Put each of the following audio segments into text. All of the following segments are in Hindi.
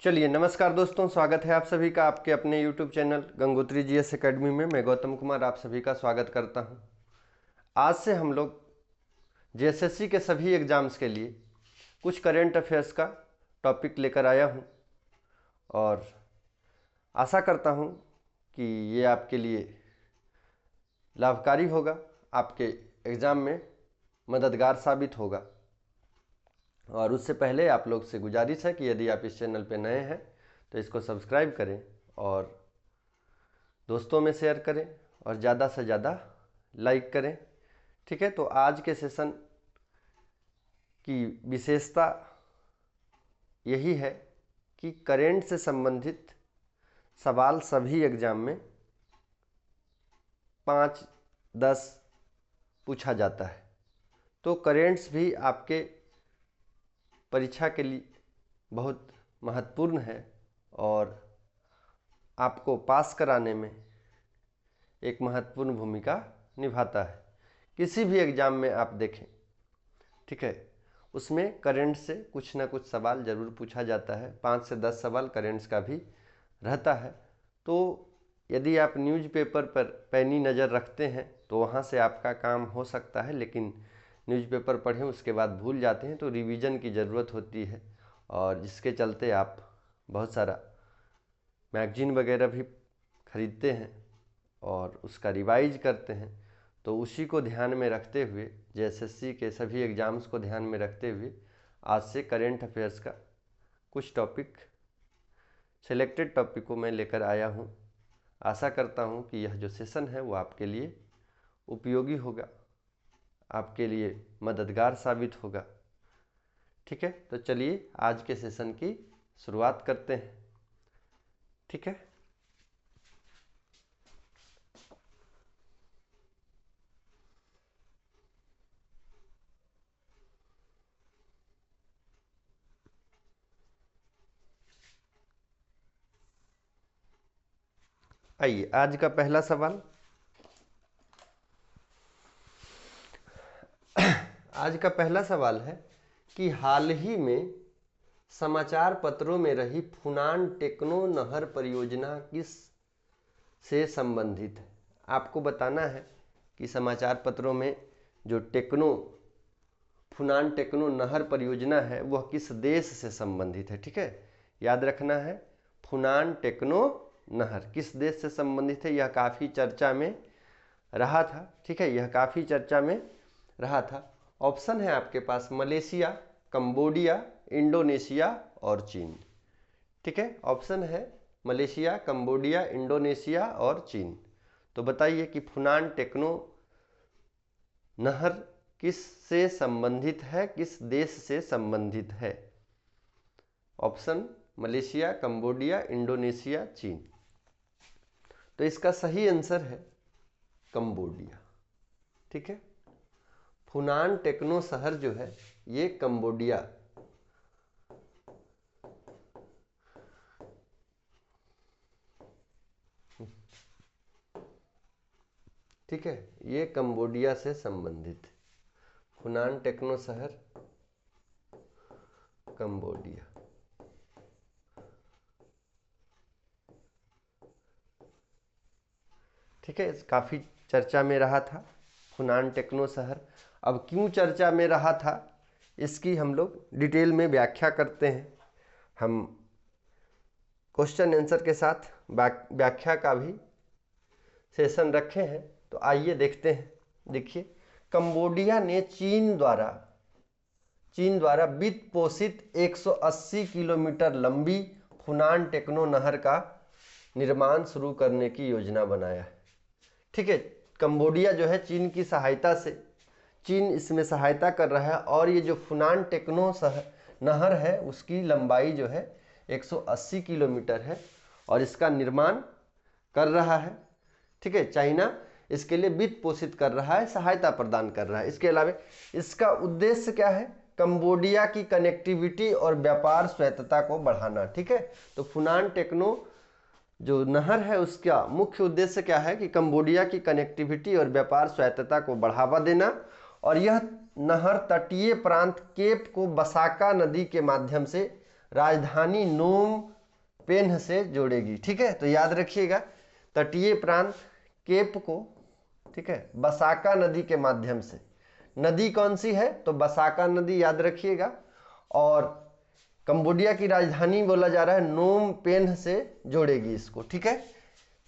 चलिए, नमस्कार दोस्तों, स्वागत है आप सभी का आपके अपने YouTube channel Gangotri GS academy में। मैं गौतम कुमार आप सभी का स्वागत करता हूं। आज से हम लोग जेएसएससी के सभी एग्जाम्स के लिए कुछ करेंट अफेयर्स का टॉपिक लेकर आया हूं और आशा करता हूं कि ये आपके लिए लाभकारी होगा, आपके एग्ज़ाम में मददगार साबित होगा। और उससे पहले आप लोग से गुजारिश है कि यदि आप इस चैनल पे नए हैं तो इसको सब्सक्राइब करें और दोस्तों में शेयर करें और ज़्यादा से ज़्यादा लाइक करें। ठीक है, तो आज के सेशन की विशेषता यही है कि करेंट से संबंधित सवाल सभी एग्जाम में 5-10 पूछा जाता है। तो करेंट्स भी आपके परीक्षा के लिए बहुत महत्वपूर्ण है और आपको पास कराने में एक महत्वपूर्ण भूमिका निभाता है। किसी भी एग्ज़ाम में आप देखें, ठीक है, उसमें करंट से कुछ ना कुछ सवाल ज़रूर पूछा जाता है। 5 से 10 सवाल करंट्स का भी रहता है। तो यदि आप न्यूज़पेपर पर पैनी नज़र रखते हैं तो वहाँ से आपका काम हो सकता है, लेकिन न्यूज़पेपर पढ़ें उसके बाद भूल जाते हैं तो रिवीजन की ज़रूरत होती है और जिसके चलते आप बहुत सारा मैगजीन वगैरह भी खरीदते हैं और उसका रिवाइज करते हैं। तो उसी को ध्यान में रखते हुए, जेएसएससी के सभी एग्ज़ाम्स को ध्यान में रखते हुए आज से करेंट अफेयर्स का कुछ टॉपिक, सिलेक्टेड टॉपिक को मैं लेकर आया हूँ। आशा करता हूँ कि यह जो सेशन है वो आपके लिए उपयोगी होगा, आपके लिए मददगार साबित होगा। ठीक है, तो चलिए आज के सेशन की शुरुआत करते हैं। ठीक है, आइए आज का पहला सवाल। आज का पहला सवाल है कि हाल ही में समाचार पत्रों में रही फूनान टेक्नो नहर परियोजना किस से संबंधित है। आपको बताना है कि समाचार पत्रों में जो फूनान टेक्नो नहर परियोजना है वह किस देश से संबंधित है। ठीक है, याद रखना है, फूनान टेक्नो नहर किस देश से संबंधित है। यह काफ़ी चर्चा में रहा था। ठीक है, यह काफ़ी चर्चा में रहा था। ऑप्शन है आपके पास मलेशिया, कंबोडिया, इंडोनेशिया और चीन। ठीक है, ऑप्शन है मलेशिया, कंबोडिया, इंडोनेशिया और चीन। तो बताइए कि फूनान टेक्नो नहर किस से संबंधित है, किस देश से संबंधित है। ऑप्शन मलेशिया, कंबोडिया, इंडोनेशिया, चीन। तो इसका सही आंसर है कंबोडिया। ठीक है, फूनान टेक्नो शहर जो है ये कंबोडिया, ठीक है, ये कंबोडिया से संबंधित। फूनान टेक्नो शहर कंबोडिया। ठीक है, काफ़ी चर्चा में रहा था फूनान टेक्नो शहर। अब क्यों चर्चा में रहा था इसकी हम लोग डिटेल में व्याख्या करते हैं। हम क्वेश्चन आंसर के साथ व्याख्या का भी सेशन रखे हैं, तो आइए देखते हैं। देखिए, कंबोडिया ने चीन द्वारा वित्त पोषित 180 किलोमीटर लंबी फूनान टेक्नो नहर का निर्माण शुरू करने की योजना बनाया है। ठीक है, कंबोडिया जो है चीन की सहायता से, चीन इसमें सहायता कर रहा है और ये जो फूनान टेक्नो नहर है उसकी लंबाई जो है 180 किलोमीटर है और इसका निर्माण कर रहा है। ठीक है, चाइना इसके लिए वित्त पोषित कर रहा है, सहायता प्रदान कर रहा है। इसके अलावा इसका उद्देश्य क्या है, कंबोडिया की कनेक्टिविटी और व्यापार स्वायत्तता को बढ़ाना। ठीक है, तो फूनान टेक्नो जो नहर है उसका मुख्य उद्देश्य क्या है कि कंबोडिया की कनेक्टिविटी और व्यापार स्वायत्तता को बढ़ावा देना, और यह नहर तटीय प्रांत केप को बसाका नदी के माध्यम से राजधानी नोम पेन्ह से जोड़ेगी। ठीक है, तो याद रखिएगा तटीय प्रांत केप को, ठीक है, बसाका नदी के माध्यम से। नदी कौन सी है? तो बसाका नदी, याद रखिएगा। और कंबोडिया की राजधानी बोला जा रहा है नोम पेन्ह से जोड़ेगी इसको। ठीक है,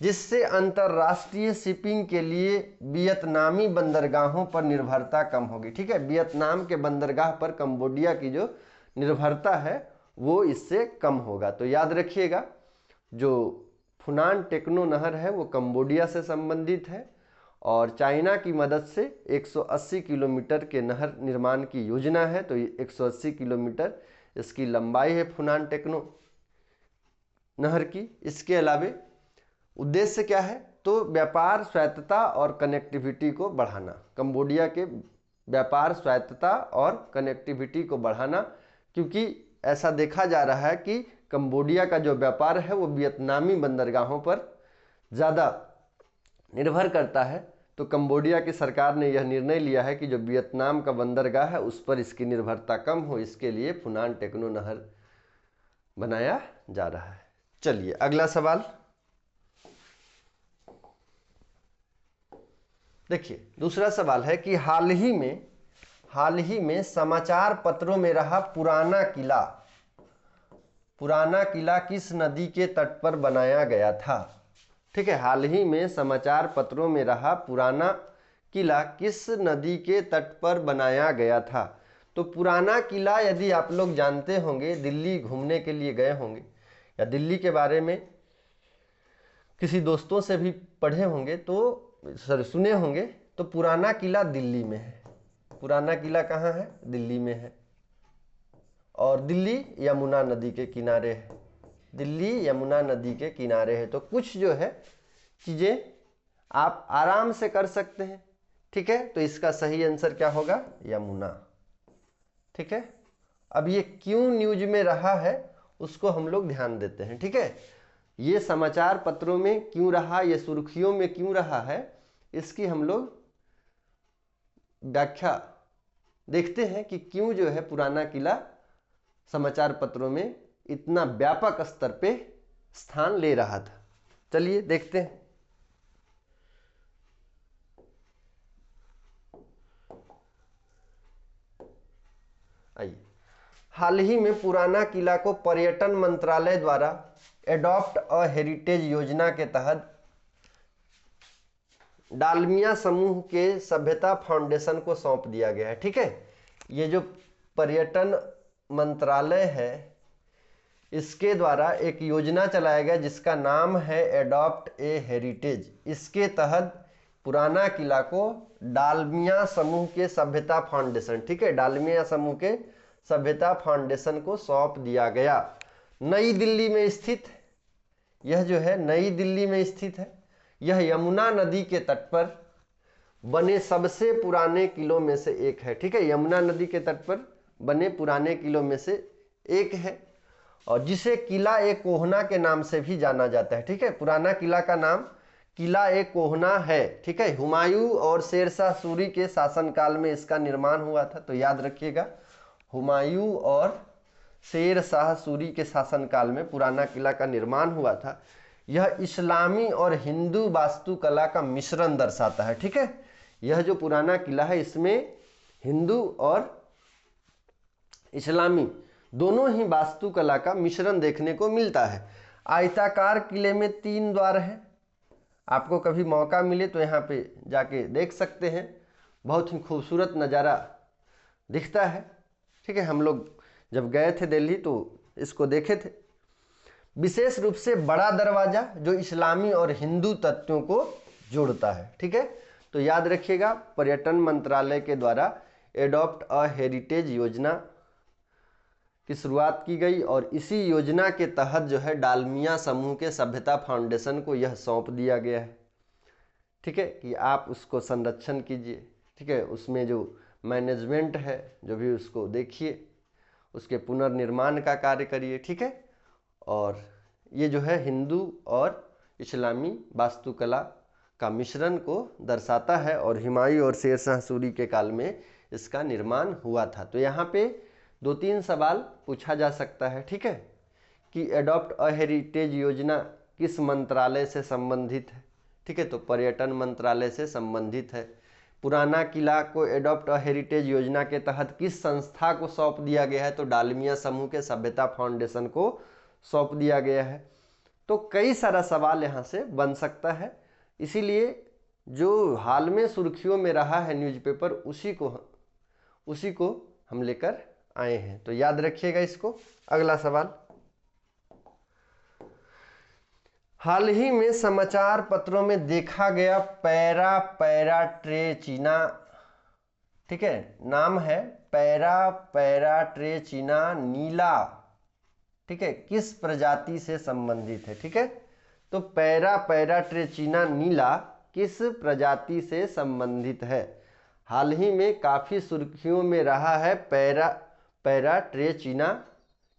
जिससे अंतरराष्ट्रीय शिपिंग के लिए वियतनामी बंदरगाहों पर निर्भरता कम होगी। ठीक है, वियतनाम के बंदरगाह पर कंबोडिया की जो निर्भरता है वो इससे कम होगा। तो याद रखिएगा जो फुनान टेक्नो नहर है वो कंबोडिया से संबंधित है और चाइना की मदद से 180 किलोमीटर के नहर निर्माण की योजना है। तो 180 किलोमीटर इसकी लंबाई है फुनान टेक्नो नहर की। इसके अलावे उद्देश्य क्या है? तो व्यापार स्वायत्तता और कनेक्टिविटी को बढ़ाना, कंबोडिया के व्यापार स्वायत्तता और कनेक्टिविटी को बढ़ाना, क्योंकि ऐसा देखा जा रहा है कि कंबोडिया का जो व्यापार है वो वियतनामी बंदरगाहों पर ज़्यादा निर्भर करता है। तो कंबोडिया की सरकार ने यह निर्णय लिया है कि जो वियतनाम का बंदरगाह है उस पर इसकी निर्भरता कम हो, इसके लिए फुनान टेक्नो नहर बनाया जा रहा है। चलिए अगला सवाल देखिए। दूसरा सवाल है कि हाल ही में समाचार पत्रों में रहा पुराना किला किस नदी के तट पर बनाया गया था? ठीक है, हाल ही में समाचार पत्रों में रहा पुराना किला किस नदी के तट पर बनाया गया था? तो पुराना किला यदि आप लोग जानते होंगे, दिल्ली घूमने के लिए गए होंगे या दिल्ली के बारे में किसी दोस्तों से भी पढ़े होंगे तो सुने होंगे, तो पुराना किला दिल्ली में है। पुराना किला कहाँ है? दिल्ली में है और दिल्ली यमुना नदी के किनारे है। दिल्ली यमुना नदी के किनारे है। तो कुछ जो है चीज़ें आप आराम से कर सकते हैं। ठीक है, तो इसका सही आंसर क्या होगा? यमुना। ठीक है, अब ये क्यों न्यूज में रहा है उसको हम लोग ध्यान देते हैं। ठीक है, ये समाचार पत्रों में क्यों रहा, ये सुर्खियों में क्यों रहा है, इसकी हम लोग व्याख्या देखते हैं कि क्यों जो है पुराना किला समाचार पत्रों में इतना व्यापक स्तर पे स्थान ले रहा था। चलिए देखते हैं। आइए, हाल ही में पुराना किला को पर्यटन मंत्रालय द्वारा एडॉप्ट अ हेरिटेज योजना के तहत डालमिया समूह के सभ्यता फाउंडेशन को सौंप दिया गया है। ठीक है, ये जो पर्यटन मंत्रालय है इसके द्वारा एक योजना चलाया गया जिसका नाम है एडॉप्ट ए हेरिटेज। इसके तहत पुराना किला को डालमिया समूह के सभ्यता फाउंडेशन, ठीक है, डालमिया समूह के सभ्यता फाउंडेशन को सौंप दिया गया। नई दिल्ली में स्थित, यह जो है नई दिल्ली में स्थित है। यह यमुना नदी के तट पर बने सबसे पुराने किलों में से एक है। ठीक है, यमुना नदी के तट पर बने पुराने किलों में से एक है और जिसे किला ए कोहना के नाम से भी जाना जाता है। ठीक है, पुराना किला का नाम किला ए कोहना है। ठीक है, हुमायूं और शेरशाह सूरी के शासनकाल में इसका निर्माण हुआ था। तो याद रखिएगा, हुमायूं और शेरशाह सूरी के शासनकाल में पुराना किला का निर्माण हुआ था। यह इस्लामी और हिंदू वास्तुकला का मिश्रण दर्शाता है। ठीक है, यह जो पुराना किला है इसमें हिंदू और इस्लामी दोनों ही वास्तुकला का मिश्रण देखने को मिलता है। आयताकार किले में 3 द्वार हैं। आपको कभी मौका मिले तो यहाँ पे जाके देख सकते हैं, बहुत ही खूबसूरत नज़ारा दिखता है। ठीक है, हम लोग जब गए थे दिल्ली तो इसको देखे थे। विशेष रूप से बड़ा दरवाजा जो इस्लामी और हिंदू तत्वों को जोड़ता है। ठीक है, तो याद रखिएगा पर्यटन मंत्रालय के द्वारा एडॉप्ट अ हेरिटेज योजना की शुरुआत की गई और इसी योजना के तहत जो है डालमिया समूह के सभ्यता फाउंडेशन को यह सौंप दिया गया है। ठीक है, कि आप उसको संरक्षण कीजिए। ठीक है, उसमें जो मैनेजमेंट है जो भी उसको देखिए, उसके पुनर्निर्माण का कार्य करिए। ठीक है, और ये जो है हिंदू और इस्लामी वास्तुकला का मिश्रण को दर्शाता है और हुमायूं और शेरशाह सूरी के काल में इसका निर्माण हुआ था। तो यहाँ पे 2-3 सवाल पूछा जा सकता है। ठीक है, कि एडॉप्ट अ हेरिटेज योजना किस मंत्रालय से संबंधित है? ठीक है, तो पर्यटन मंत्रालय से संबंधित है। पुराना किला को एडॉप्ट अ हेरिटेज योजना के तहत किस संस्था को सौंप दिया गया है? तो डालमिया समूह के सभ्यता फाउंडेशन को सौंप दिया गया है। तो कई सारा सवाल यहाँ से बन सकता है, इसीलिए जो हाल में सुर्खियों में रहा है न्यूज़पेपर उसी को हम लेकर आए हैं। तो याद रखिएगा इसको। अगला सवाल, हाल ही में समाचार पत्रों में देखा गया पैराट्रेचिना, ठीक है, नाम है पैराट्रेचिना नीला, ठीक है, किस प्रजाति से संबंधित है? ठीक है, तो पैराट्रेचिना नीला किस प्रजाति से संबंधित है? हाल ही में काफी सुर्खियों में रहा है पैराट्रेचिना,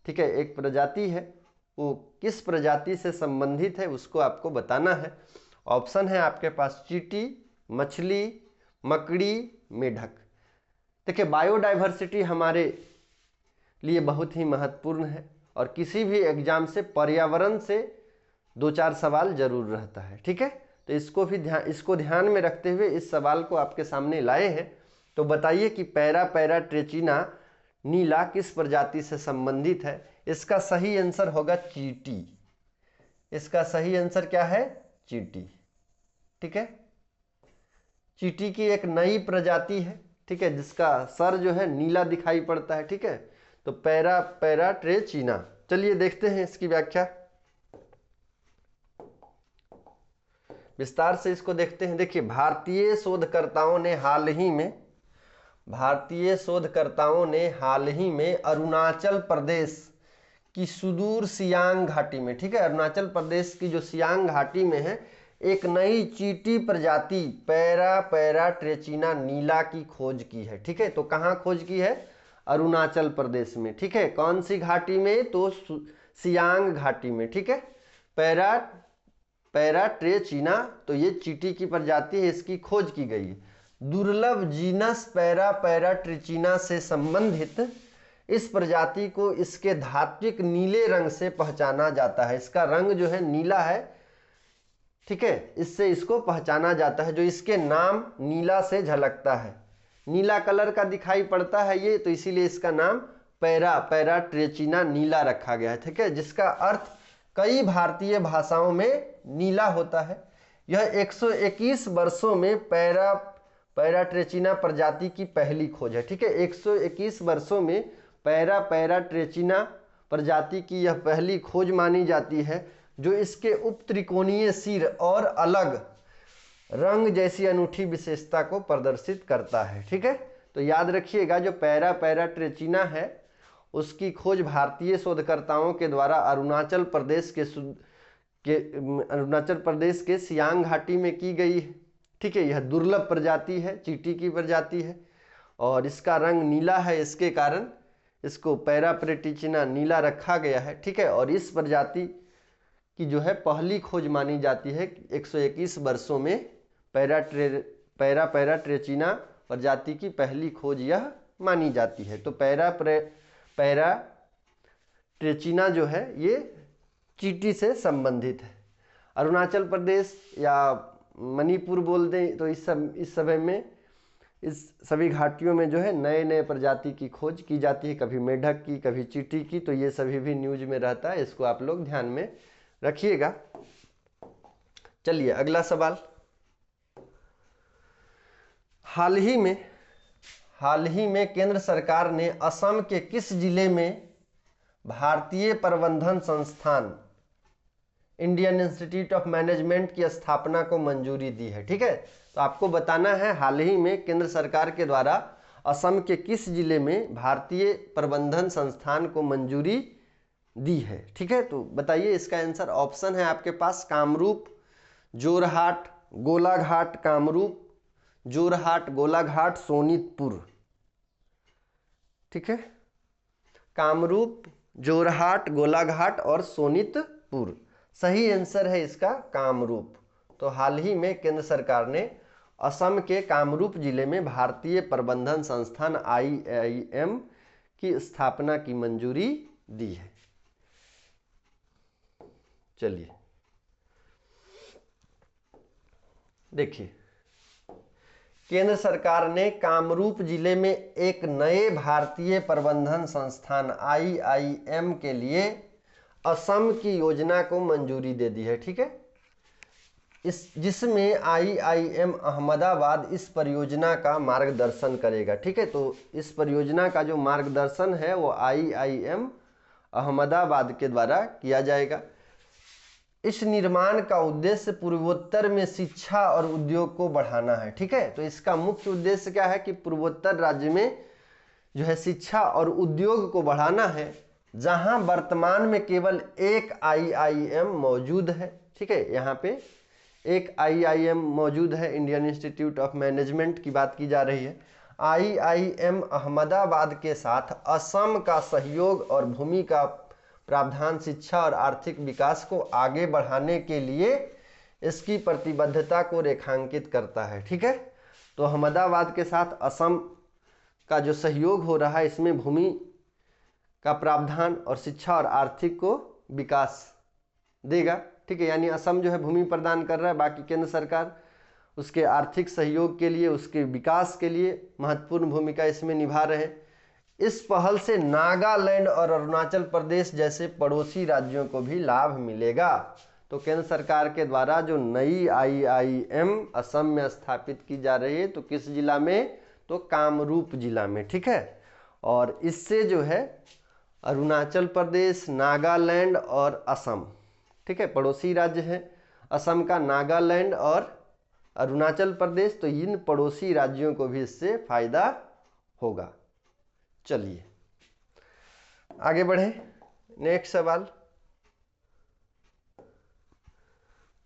ठीक है, एक प्रजाति है, वो किस प्रजाति से संबंधित है उसको आपको बताना है। ऑप्शन है आपके पास चींटी, मछली, मकड़ी, मेढक। देखिए, बायोडाइवर्सिटी हमारे लिए बहुत ही महत्वपूर्ण है और किसी भी एग्जाम से पर्यावरण से 2-4 सवाल जरूर रहता है। ठीक है, तो इसको ध्यान में रखते हुए इस सवाल को आपके सामने लाए हैं। तो बताइए कि पैराट्रेचिना नीला किस प्रजाति से संबंधित है? इसका सही आंसर होगा चींटी। इसका सही आंसर क्या है? चींटी। ठीक है, चींटी की एक नई प्रजाति है, ठीक है, जिसका सर जो है नीला दिखाई पड़ता है। ठीक है, तो पैराट्रेचिना। चलिए देखते हैं इसकी व्याख्या, विस्तार से इसको देखते हैं। देखिए, भारतीय शोधकर्ताओं ने हाल ही में अरुणाचल प्रदेश की सुदूर सियांग घाटी में, ठीक है, अरुणाचल प्रदेश की जो सियांग घाटी में है, एक नई चींटी प्रजाति पैराट्रेचिना नीला की खोज की है। ठीक है, तो कहाँ खोज की है? अरुणाचल प्रदेश में। ठीक है, कौन सी घाटी में? तो सियांग घाटी में। ठीक है, पैराट्रेचिना, तो ये चींटी की प्रजाति है, इसकी खोज की गई है। दुर्लभ जीनस पैराट्रेचिना से संबंधित इस प्रजाति को इसके धात्विक नीले रंग से पहचाना जाता है। इसका रंग जो है नीला है, ठीक है, इससे इसको पहचाना जाता है, जो इसके नाम नीला से झलकता है, नीला कलर का दिखाई पड़ता है ये, तो इसीलिए इसका नाम पैराट्रेचिना नीला रखा गया है। ठीक है, जिसका अर्थ कई भारतीय भाषाओं में नीला होता है। यह 121 वर्षों में पैराट्रेचिना प्रजाति की पहली खोज है। ठीक है, 121 वर्षों में पैराट्रेचिना प्रजाति की यह पहली खोज मानी जाती है, जो इसके उपत्रिकोणीय सिर और अलग रंग जैसी अनूठी विशेषता को प्रदर्शित करता है। ठीक है, तो याद रखिएगा, जो पैराट्रेचिना है उसकी खोज भारतीय शोधकर्ताओं के द्वारा अरुणाचल प्रदेश के सियांग घाटी में की गई है। ठीक है, यह दुर्लभ प्रजाति है, चींटी की प्रजाति है और इसका रंग नीला है, इसके कारण इसको पैराट्रेचिना नीला रखा गया है। ठीक है, और इस प्रजाति की जो है पहली खोज मानी जाती है 121 वर्षों में पैराट्रेचिना प्रजाति की पहली खोज यह मानी जाती है। तो पैराट्रेचिना जो है ये चींटी से संबंधित है। अरुणाचल प्रदेश या मणिपुर बोल दें तो इस समय में इस सभी घाटियों में जो है नए नए प्रजाति की खोज की जाती है, कभी मेढक की, कभी चींटी की, तो ये सभी भी न्यूज में रहता है, इसको आप लोग ध्यान में रखिएगा। चलिए अगला सवाल, हाल ही में केंद्र सरकार ने असम के किस जिले में भारतीय प्रबंधन संस्थान इंडियन इंस्टीट्यूट ऑफ मैनेजमेंट की स्थापना को मंजूरी दी है? ठीक है, तो आपको बताना है हाल ही में केंद्र सरकार के द्वारा असम के किस जिले में भारतीय प्रबंधन संस्थान को मंजूरी दी है। ठीक है, तो बताइए इसका आंसर। ऑप्शन है आपके पास कामरूप, जोरहाट, गोलाघाट, कामरूप, जोरहाट, गोलाघाट, सोनितपुर। ठीक है, कामरूप, जोरहाट, गोलाघाट और सोनितपुर। सही आंसर है इसका कामरूप। तो हाल ही में केंद्र सरकार ने असम के कामरूप जिले में भारतीय प्रबंधन संस्थान IIM की स्थापना की मंजूरी दी है। चलिए देखिए, केंद्र सरकार ने कामरूप जिले में एक नए भारतीय प्रबंधन संस्थान IIM के लिए असम की योजना को मंजूरी दे दी है। ठीक है, जिसमें IIM अहमदाबाद इस परियोजना का मार्गदर्शन करेगा। ठीक है, तो इस परियोजना का जो मार्गदर्शन है वो IIM अहमदाबाद के द्वारा किया जाएगा। इस निर्माण का उद्देश्य पूर्वोत्तर में शिक्षा और उद्योग को बढ़ाना है। ठीक है, तो इसका मुख्य उद्देश्य क्या है कि पूर्वोत्तर राज्य में जो है शिक्षा और उद्योग को बढ़ाना है, जहां वर्तमान में केवल एक IIM मौजूद है। ठीक है, यहाँ पे एक IIM मौजूद है, इंडियन इंस्टीट्यूट ऑफ मैनेजमेंट की बात की जा रही है। IIM अहमदाबाद के साथ असम का सहयोग और भूमि का प्रावधान शिक्षा और आर्थिक विकास को आगे बढ़ाने के लिए इसकी प्रतिबद्धता को रेखांकित करता है। ठीक है, तो अहमदाबाद के साथ असम का जो सहयोग हो रहा है, इसमें भूमि का प्रावधान और शिक्षा और आर्थिक को विकास देगा। ठीक है, यानी असम जो है भूमि प्रदान कर रहा है, बाकी केंद्र सरकार उसके आर्थिक सहयोग के लिए, उसके विकास के लिए महत्वपूर्ण भूमिका इसमें निभा रहे हैं। इस पहल से नागालैंड और अरुणाचल प्रदेश जैसे पड़ोसी राज्यों को भी लाभ मिलेगा। तो केंद्र सरकार के द्वारा जो नई IIM असम में स्थापित की जा रही है, तो किस जिला में, तो कामरूप जिला में। ठीक है, और इससे जो है अरुणाचल प्रदेश, नागालैंड और असम, ठीक है, पड़ोसी राज्य हैं असम का, नागालैंड और अरुणाचल प्रदेश, तो इन पड़ोसी राज्यों को भी इससे फायदा होगा। चलिए आगे बढ़े, नेक्स्ट सवाल,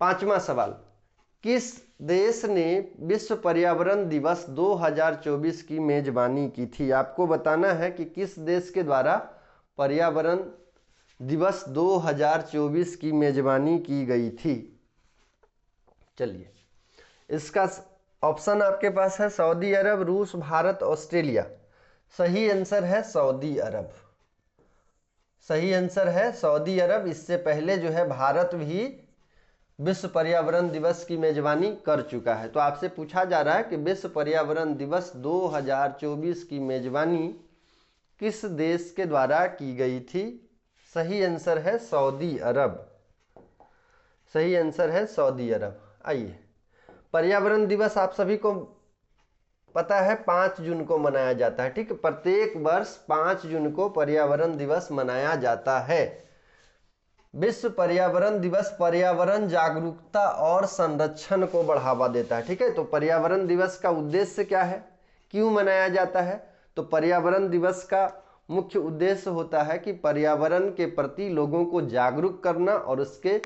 5वां सवाल, किस देश ने विश्व पर्यावरण दिवस 2024 की मेजबानी की थी? आपको बताना है कि किस देश के द्वारा पर्यावरण दिवस 2024 की मेजबानी की गई थी। चलिए, इसका ऑप्शन आपके पास है सऊदी अरब, रूस, भारत, ऑस्ट्रेलिया। सही आंसर है सऊदी अरब। सही आंसर है सऊदी अरब। इससे पहले जो है भारत भी विश्व पर्यावरण दिवस की मेजबानी कर चुका है। तो आपसे पूछा जा रहा है कि विश्व पर्यावरण दिवस 2024 की मेजबानी किस देश के द्वारा की गई थी? सही आंसर है सऊदी अरब। सही आंसर है सऊदी अरब। आइए, पर्यावरण दिवस आप सभी को पता है 5 जून को मनाया जाता है। ठीक है, प्रत्येक वर्ष 5 जून को पर्यावरण दिवस मनाया जाता है। विश्व पर्यावरण दिवस पर्यावरण जागरूकता और संरक्षण को बढ़ावा देता है। ठीक है, तो पर्यावरण दिवस का उद्देश्य क्या है, क्यों मनाया जाता है? तो पर्यावरण दिवस का मुख्य उद्देश्य होता है कि पर्यावरण के प्रति लोगों को जागरूक करना और उसके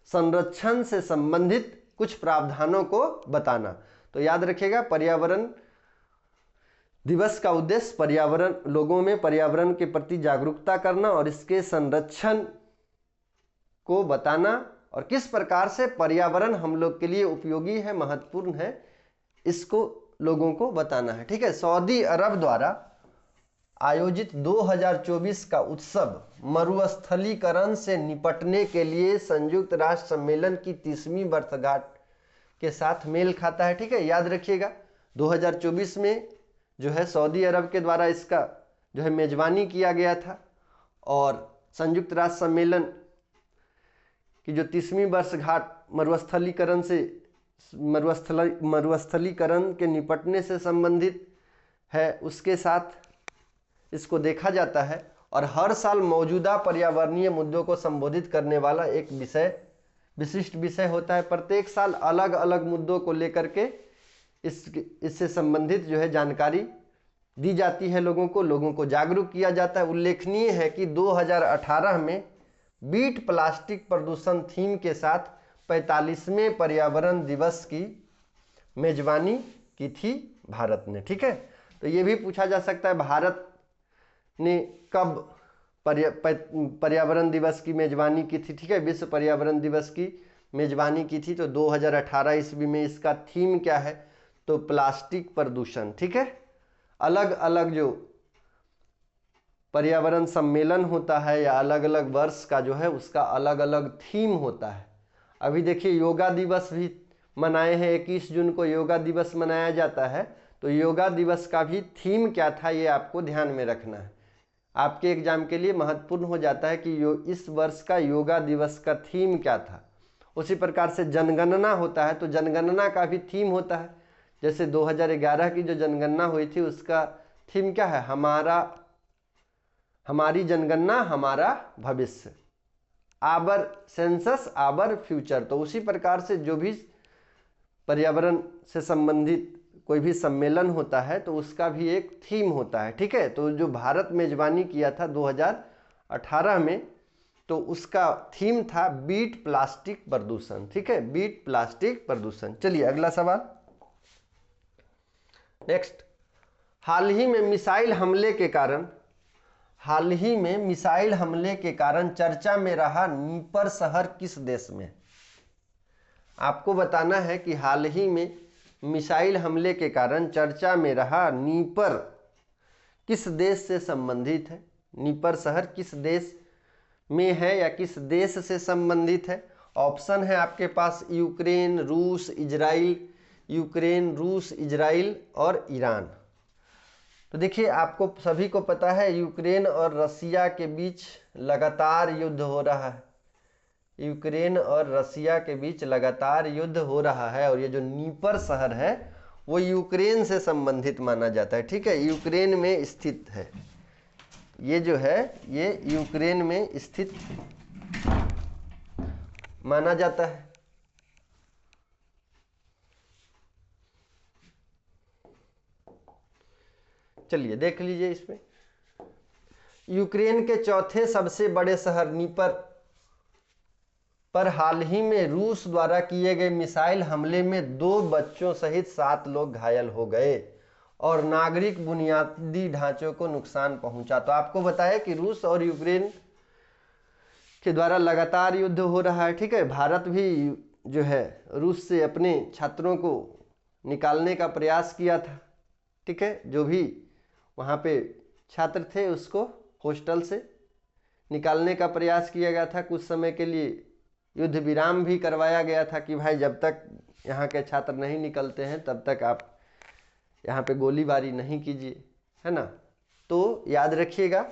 संरक्षण से संबंधित कुछ प्रावधानों को बताना। तो याद रखिएगा, पर्यावरण दिवस का उद्देश्य पर्यावरण, लोगों में पर्यावरण के प्रति जागरूकता करना और इसके संरक्षण को बताना और किस प्रकार से पर्यावरण हम लोग के लिए उपयोगी है, महत्वपूर्ण है, इसको लोगों को बताना है। ठीक है, सऊदी अरब द्वारा आयोजित 2024 का उत्सव मरुस्थलीकरण से निपटने के लिए संयुक्त राष्ट्र सम्मेलन की 30वीं वर्षगांठ के साथ मेल खाता है। ठीक है, याद रखिएगा 2024 में जो है सऊदी अरब के द्वारा इसका जो है मेजबानी किया गया था और संयुक्त राष्ट्र सम्मेलन की जो 30वीं वर्षगांठ मरुस्थलीकरण के निपटने से संबंधित है, उसके साथ इसको देखा जाता है। और हर साल मौजूदा पर्यावरणीय मुद्दों को संबोधित करने वाला एक विशिष्ट विषय होता है। प्रत्येक साल अलग अलग मुद्दों को लेकर के इससे संबंधित जो है जानकारी दी जाती है, लोगों को जागरूक किया जाता है। उल्लेखनीय है कि 2018 में बीट प्लास्टिक प्रदूषण थीम के साथ 45वें पर्यावरण दिवस की मेजबानी की थी भारत ने। ठीक है, तो ये भी पूछा जा सकता है भारत ने कब पर्यावरण दिवस की मेजबानी की थी। ठीक है, विश्व पर्यावरण दिवस की मेजबानी की थी, तो 2018 ईस्वी में इसका थीम क्या है, तो प्लास्टिक प्रदूषण। ठीक है, अलग अलग जो पर्यावरण सम्मेलन होता है या अलग अलग वर्ष का जो है उसका अलग अलग थीम होता है। अभी देखिए योगा दिवस भी मनाए हैं, 21 जून को योगा दिवस मनाया जाता है। तो योगा दिवस का भी थीम क्या था ये आपको ध्यान में रखना है, आपके एग्जाम के लिए महत्वपूर्ण हो जाता है कि इस वर्ष का योगा दिवस का थीम क्या था। उसी प्रकार से जनगणना होता है, तो जनगणना का भी थीम होता है। जैसे 2011 की जो जनगणना हुई थी उसका थीम क्या है, हमारी जनगणना हमारा भविष्य, आवर सेंसस आवर फ्यूचर। तो उसी प्रकार से जो भी पर्यावरण से संबंधित कोई भी सम्मेलन होता है तो उसका भी एक थीम होता है, ठीक है। तो जो भारत मेजबानी किया था 2018 में, तो उसका थीम था बीट प्लास्टिक प्रदूषण, ठीक है, बीट प्लास्टिक प्रदूषण। चलिए अगला सवाल नेक्स्ट। हाल ही में मिसाइल हमले के कारण चर्चा में रहा नीपर शहर किस देश में। आपको बताना है कि हाल ही में मिसाइल हमले के कारण चर्चा में रहा नीपर किस देश से संबंधित है, नीपर शहर किस देश में है या किस देश से संबंधित है। ऑप्शन है आपके पास यूक्रेन, रूस, इजराइल और ईरान। तो देखिए आपको सभी को पता है यूक्रेन और रसिया के बीच लगातार युद्ध हो रहा है, यूक्रेन और रसिया के बीच लगातार युद्ध हो रहा है। और ये जो नीपर शहर है वो यूक्रेन से संबंधित माना जाता है, ठीक है, यूक्रेन में स्थित है। ये जो है ये यूक्रेन में स्थित माना जाता है। चलिए देख लीजिए इसमें, यूक्रेन के चौथे सबसे बड़े शहर नीपर पर हाल ही में रूस द्वारा किए गए मिसाइल हमले में 2 बच्चों सहित 7 लोग घायल हो गए और नागरिक बुनियादी ढांचों को नुकसान पहुंचा। तो आपको बताया कि रूस और यूक्रेन के द्वारा लगातार युद्ध हो रहा है, ठीक है। भारत भी जो है रूस से अपने छात्रों को निकालने का प्रयास किया था, ठीक है, जो भी वहाँ पे छात्र थे उसको हॉस्टल से निकालने का प्रयास किया गया था। कुछ समय के लिए युद्ध विराम भी करवाया गया था कि भाई जब तक यहाँ के छात्र नहीं निकलते हैं तब तक आप यहाँ पे गोलीबारी नहीं कीजिए, है ना। तो याद रखिएगा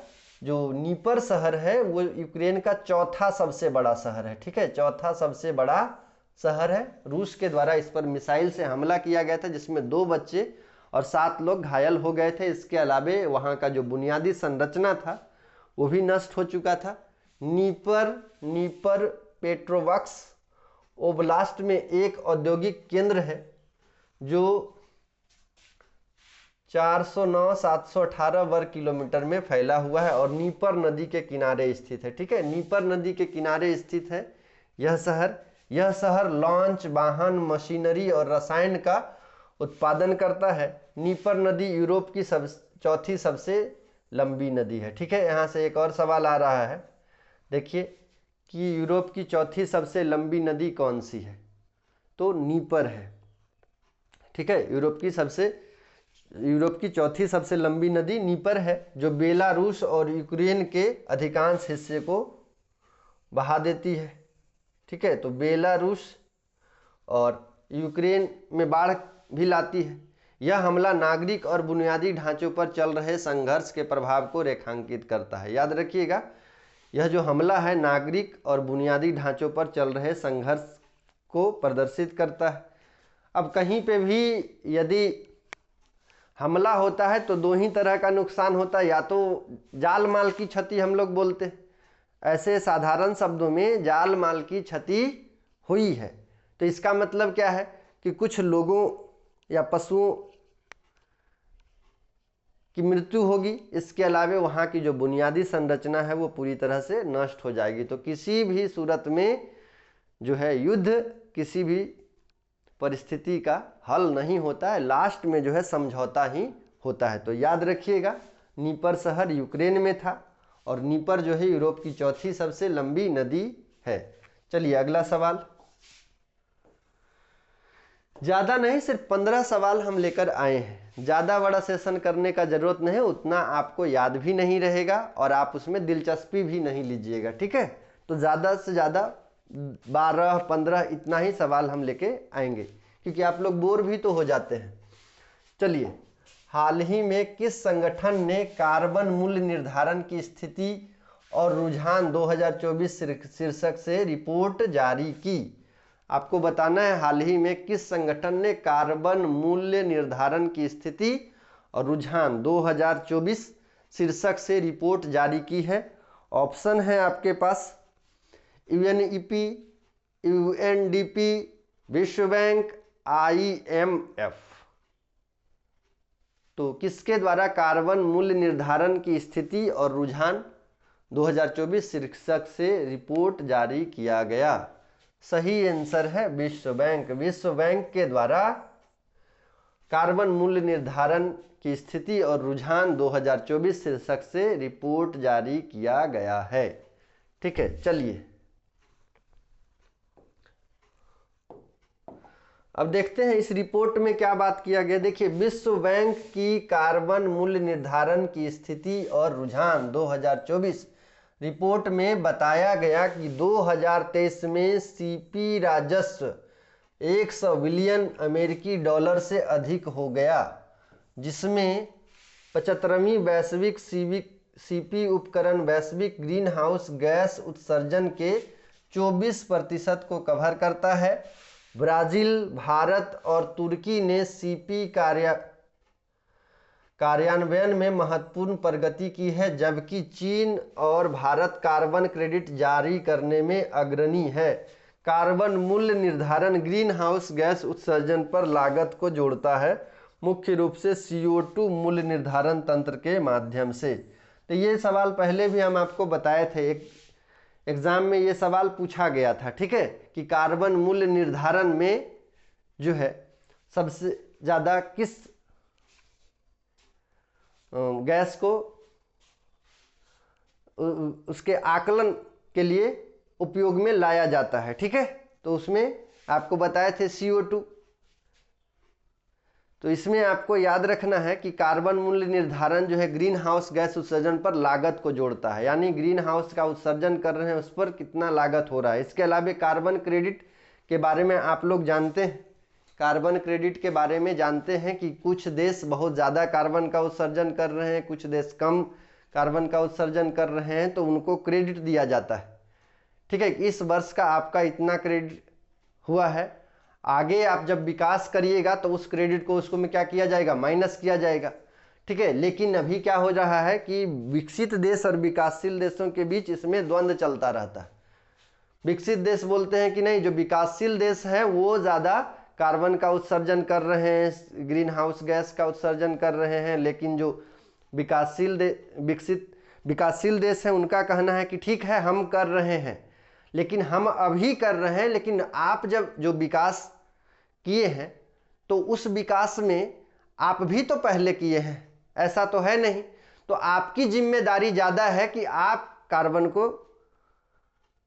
जो नीपर शहर है वो यूक्रेन का चौथा सबसे बड़ा शहर है, ठीक है, चौथा सबसे बड़ा शहर है। रूस के द्वारा इस पर मिसाइल से हमला किया गया था जिसमें 2 बच्चे और 7 लोग घायल हो गए थे। इसके अलावे वहाँ का जो बुनियादी संरचना था वो भी नष्ट हो चुका था। नीपर पेट्रोवस्क ओब्लास्ट में एक औद्योगिक केंद्र है जो 409,718 वर्ग किलोमीटर में फैला हुआ है और नीपर नदी के किनारे स्थित है, ठीक है, नीपर नदी के किनारे स्थित है यह शहर लॉन्च, वाहन, मशीनरी और रसायन का उत्पादन करता है। नीपर नदी यूरोप की चौथी सबसे लंबी नदी है, ठीक है। यहाँ से एक और सवाल आ रहा है, देखिए कि यूरोप की चौथी सबसे लंबी नदी कौन सी है, तो नीपर है, ठीक है। यूरोप की चौथी सबसे लंबी नदी नीपर है जो बेलारूस और यूक्रेन के अधिकांश हिस्से को बहा देती है, ठीक है। तो बेलारूस और यूक्रेन में बाढ़ भी लाती है। यह हमला नागरिक और बुनियादी ढांचों पर चल रहे संघर्ष के प्रभाव को रेखांकित करता है। याद रखिएगा यह जो हमला है नागरिक और बुनियादी ढांचों पर चल रहे संघर्ष को प्रदर्शित करता है। अब कहीं पे भी यदि हमला होता है तो 2 ही तरह का नुकसान होता है, या तो जाल माल की क्षति हम लोग बोलते हैं, ऐसे साधारण शब्दों में जाल माल की क्षति हुई है। तो इसका मतलब क्या है कि कुछ लोगों या पशुओं की मृत्यु होगी, इसके अलावे वहाँ की जो बुनियादी संरचना है वो पूरी तरह से नष्ट हो जाएगी। तो किसी भी सूरत में जो है युद्ध किसी भी परिस्थिति का हल नहीं होता है, लास्ट में जो है समझौता ही होता है। तो याद रखिएगा नीपर शहर यूक्रेन में था और नीपर जो है यूरोप की चौथी सबसे लंबी नदी है। चलिए अगला सवाल, ज़्यादा नहीं, सिर्फ 15 सवाल हम लेकर आए हैं। ज़्यादा बड़ा सेशन करने का ज़रूरत नहीं है, उतना आपको याद भी नहीं रहेगा और आप उसमें दिलचस्पी भी नहीं लीजिएगा, ठीक है। तो ज़्यादा से ज़्यादा 12-15 इतना ही सवाल हम लेके आएंगे, क्योंकि आप लोग बोर भी तो हो जाते हैं। चलिए, हाल ही में किस संगठन ने कार्बन मूल्य निर्धारण की स्थिति और रुझान 2024 शीर्षक से रिपोर्ट जारी की? आपको बताना है हाल ही में किस संगठन ने कार्बन मूल्य निर्धारण की स्थिति और रुझान 2024 शीर्षक से रिपोर्ट जारी की है। ऑप्शन है आपके पास यूएनईपी, यूएनडीपी, विश्व बैंक, आईएमएफ। तो किसके द्वारा कार्बन मूल्य निर्धारण की स्थिति और रुझान 2024 शीर्षक से रिपोर्ट जारी किया गया? सही आंसर है विश्व बैंक। विश्व बैंक के द्वारा कार्बन मूल्य निर्धारण की स्थिति और रुझान 2024 शीर्षक से रिपोर्ट जारी किया गया है, ठीक है। चलिए अब देखते हैं इस रिपोर्ट में क्या बात किया गया। देखिए, विश्व बैंक की कार्बन मूल्य निर्धारण की स्थिति और रुझान 2024 रिपोर्ट में बताया गया कि 2023 में सीपी राजस्व 100 बिलियन अमेरिकी डॉलर से अधिक हो गया, जिसमें 75वीं वैश्विक सीपी उपकरण वैश्विक ग्रीन हाउस गैस उत्सर्जन के 24% को कवर करता है। ब्राजील, भारत और तुर्की ने सीपी कार्यान्वयन में महत्वपूर्ण प्रगति की है, जबकि चीन और भारत कार्बन क्रेडिट जारी करने में अग्रणी है। कार्बन मूल्य निर्धारण ग्रीन हाउस गैस उत्सर्जन पर लागत को जोड़ता है, मुख्य रूप से CO2 मूल्य निर्धारण तंत्र के माध्यम से। तो ये सवाल पहले भी हम आपको बताए थे, एक एग्जाम में ये सवाल पूछा गया था, ठीक है, कि कार्बन मूल्य निर्धारण में जो है सबसे ज़्यादा किस गैस को उसके आकलन के लिए उपयोग में लाया जाता है, ठीक है। तो उसमें आपको बताए थे CO2। तो इसमें आपको याद रखना है कि कार्बन मूल्य निर्धारण जो है ग्रीन हाउस गैस उत्सर्जन पर लागत को जोड़ता है, यानी ग्रीन हाउस का उत्सर्जन कर रहे हैं उस पर कितना लागत हो रहा है। इसके अलावा कार्बन क्रेडिट के बारे में आप लोग जानते हैं, कार्बन क्रेडिट के बारे में जानते हैं कि कुछ देश बहुत ज़्यादा कार्बन का उत्सर्जन कर रहे हैं, कुछ देश कम कार्बन का उत्सर्जन कर रहे हैं, तो उनको क्रेडिट दिया जाता है, ठीक है। इस वर्ष का आपका इतना क्रेडिट हुआ है, आगे आप जब विकास करिएगा तो उस क्रेडिट को उसको में क्या किया जाएगा, माइनस किया जाएगा, ठीक है। लेकिन अभी क्या हो रहा है कि विकसित देश और विकासशील देशों के बीच इसमें द्वंद्व चलता रहता है। विकसित देश बोलते हैं कि नहीं, जो विकासशील देश हैं वो ज़्यादा कार्बन का उत्सर्जन कर रहे हैं, ग्रीन हाउस गैस का उत्सर्जन कर रहे हैं, लेकिन जो विकासशील देश हैं उनका कहना है कि ठीक है हम कर रहे हैं, लेकिन हम अभी कर रहे हैं, लेकिन आप जब जो विकास किए हैं तो उस विकास में आप भी तो पहले किए हैं, ऐसा तो है नहीं। तो आपकी जिम्मेदारी ज़्यादा है कि आप कार्बन को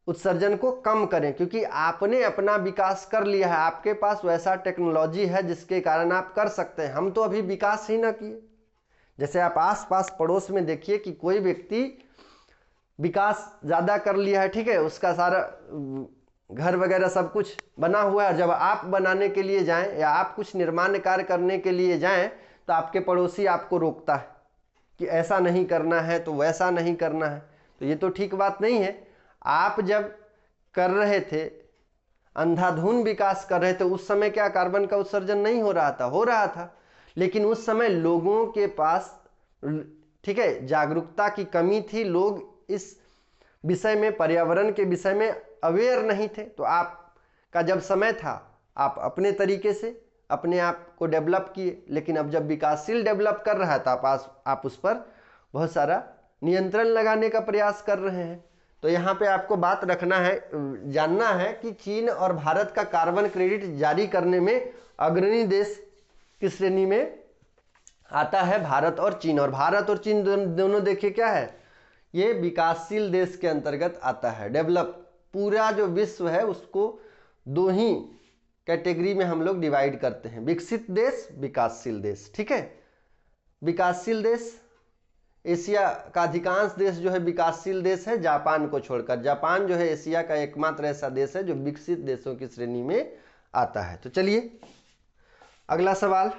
उत्सर्जन को कम करें, क्योंकि आपने अपना विकास कर लिया है, आपके पास वैसा टेक्नोलॉजी है जिसके कारण आप कर सकते हैं, हम तो अभी विकास ही ना किए। जैसे आप आस पास पड़ोस में देखिए कि कोई व्यक्ति विकास ज़्यादा कर लिया है, ठीक है, उसका सारा घर वगैरह सब कुछ बना हुआ है, जब आप बनाने के लिए जाएं या आप कुछ निर्माण कार्य करने के लिए जाएं तो आपके पड़ोसी आपको रोकता है कि ऐसा नहीं करना है, तो वैसा नहीं करना है। तो ये तो ठीक बात नहीं है। आप जब कर रहे थे, अंधाधुंध विकास कर रहे थे, उस समय क्या कार्बन का उत्सर्जन नहीं हो रहा था? हो रहा था, लेकिन उस समय लोगों के पास, ठीक है, जागरूकता की कमी थी, लोग इस विषय में, पर्यावरण के विषय में अवेयर नहीं थे। तो आपका जब समय था आप अपने तरीके से अपने आप को डेवलप किए, लेकिन अब जब विकासशील डेवलप कर रहा था आप उस पर बहुत सारा नियंत्रण लगाने का प्रयास कर रहे हैं। तो यहाँ पे आपको बात रखना है, जानना है कि चीन और भारत का कार्बन क्रेडिट जारी करने में अग्रणी देश किस श्रेणी में आता है? भारत और चीन। और भारत और चीन दोनों देखिए क्या है, ये विकासशील देश के अंतर्गत आता है। डेवलप पूरा जो विश्व है उसको दो ही कैटेगरी में हम लोग डिवाइड करते हैं, विकसित देश, विकासशील देश। ठीक है, विकासशील देश, एशिया का अधिकांश देश जो है विकासशील देश है, जापान को छोड़कर। जापान जो है एशिया का एकमात्र ऐसा देश है जो विकसित देशों की श्रेणी में आता है। तो चलिए अगला सवाल,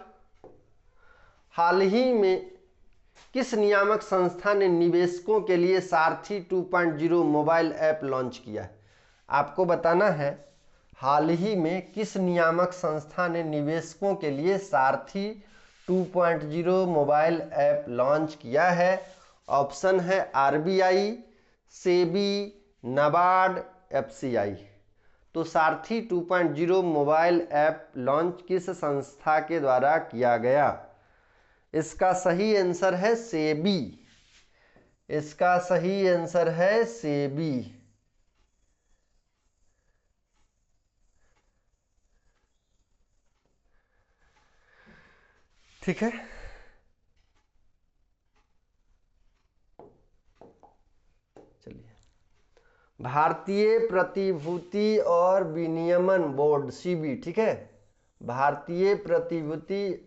हाल ही में किस नियामक संस्था ने निवेशकों के लिए सारथी 2.0 मोबाइल ऐप लॉन्च किया है? आपको बताना है हाल ही में किस नियामक संस्था ने निवेशकों के लिए सारथी 2.0 मोबाइल ऐप लॉन्च किया है। ऑप्शन है आरबीआई, सेबी, नाबार्ड, एफसीआई। तो सारथी 2.0 मोबाइल ऐप लॉन्च किस संस्था के द्वारा किया गया? इसका सही आंसर है सेबी। इसका सही आंसर है सेबी। ठीक है, चलिए भारतीय प्रतिभूति और विनियमन बोर्ड सीबी, ठीक है, भारतीय प्रतिभूति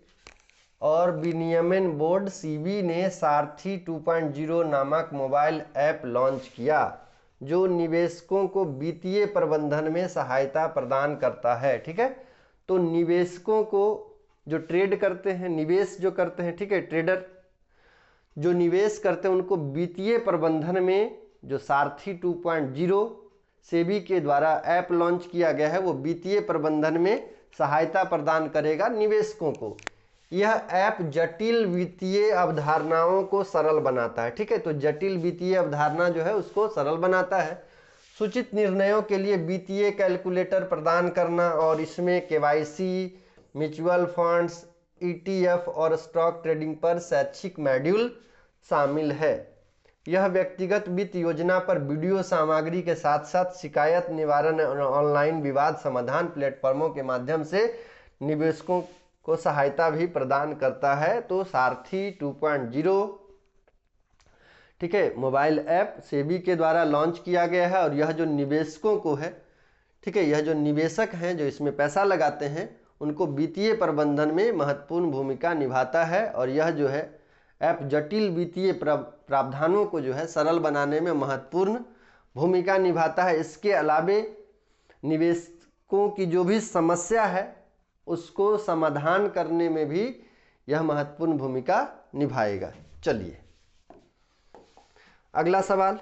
और विनियमन बोर्ड सीबी ने सारथी 2.0 नामक मोबाइल ऐप लॉन्च किया जो निवेशकों को वित्तीय प्रबंधन में सहायता प्रदान करता है। ठीक है, तो निवेशकों को जो ट्रेड करते हैं, निवेश जो करते हैं, ठीक है, ट्रेडर जो निवेश करते हैं उनको वित्तीय प्रबंधन में जो सारथी 2.0 सेबी के द्वारा ऐप लॉन्च किया गया है वो वित्तीय प्रबंधन में सहायता प्रदान करेगा निवेशकों को। यह ऐप जटिल वित्तीय अवधारणाओं को सरल बनाता है। ठीक है, तो जटिल वित्तीय अवधारणा जो है उसको सरल बनाता है, सूचित निर्णयों के लिए वित्तीय कैलकुलेटर प्रदान करना, और इसमें केवाईसी, म्यूचुअल फंड्स, ईटीएफ और स्टॉक ट्रेडिंग पर शैक्षिक मॉड्यूल शामिल है। यह व्यक्तिगत वित्त योजना पर वीडियो सामग्री के साथ साथ शिकायत निवारण और ऑनलाइन विवाद समाधान प्लेटफॉर्मों के माध्यम से निवेशकों को सहायता भी प्रदान करता है। तो सारथी 2.0, ठीक है, मोबाइल ऐप सेबी के द्वारा लॉन्च किया गया है और यह जो निवेशकों को है, ठीक है, यह जो निवेशक हैं जो इसमें पैसा लगाते हैं उनको वित्तीय प्रबंधन में महत्वपूर्ण भूमिका निभाता है। और यह जो है ऐप जटिल वित्तीय प्रावधानों को जो है सरल बनाने में महत्वपूर्ण भूमिका निभाता है। इसके अलावे निवेशकों की जो भी समस्या है उसको समाधान करने में भी यह महत्वपूर्ण भूमिका निभाएगा। चलिए अगला सवाल,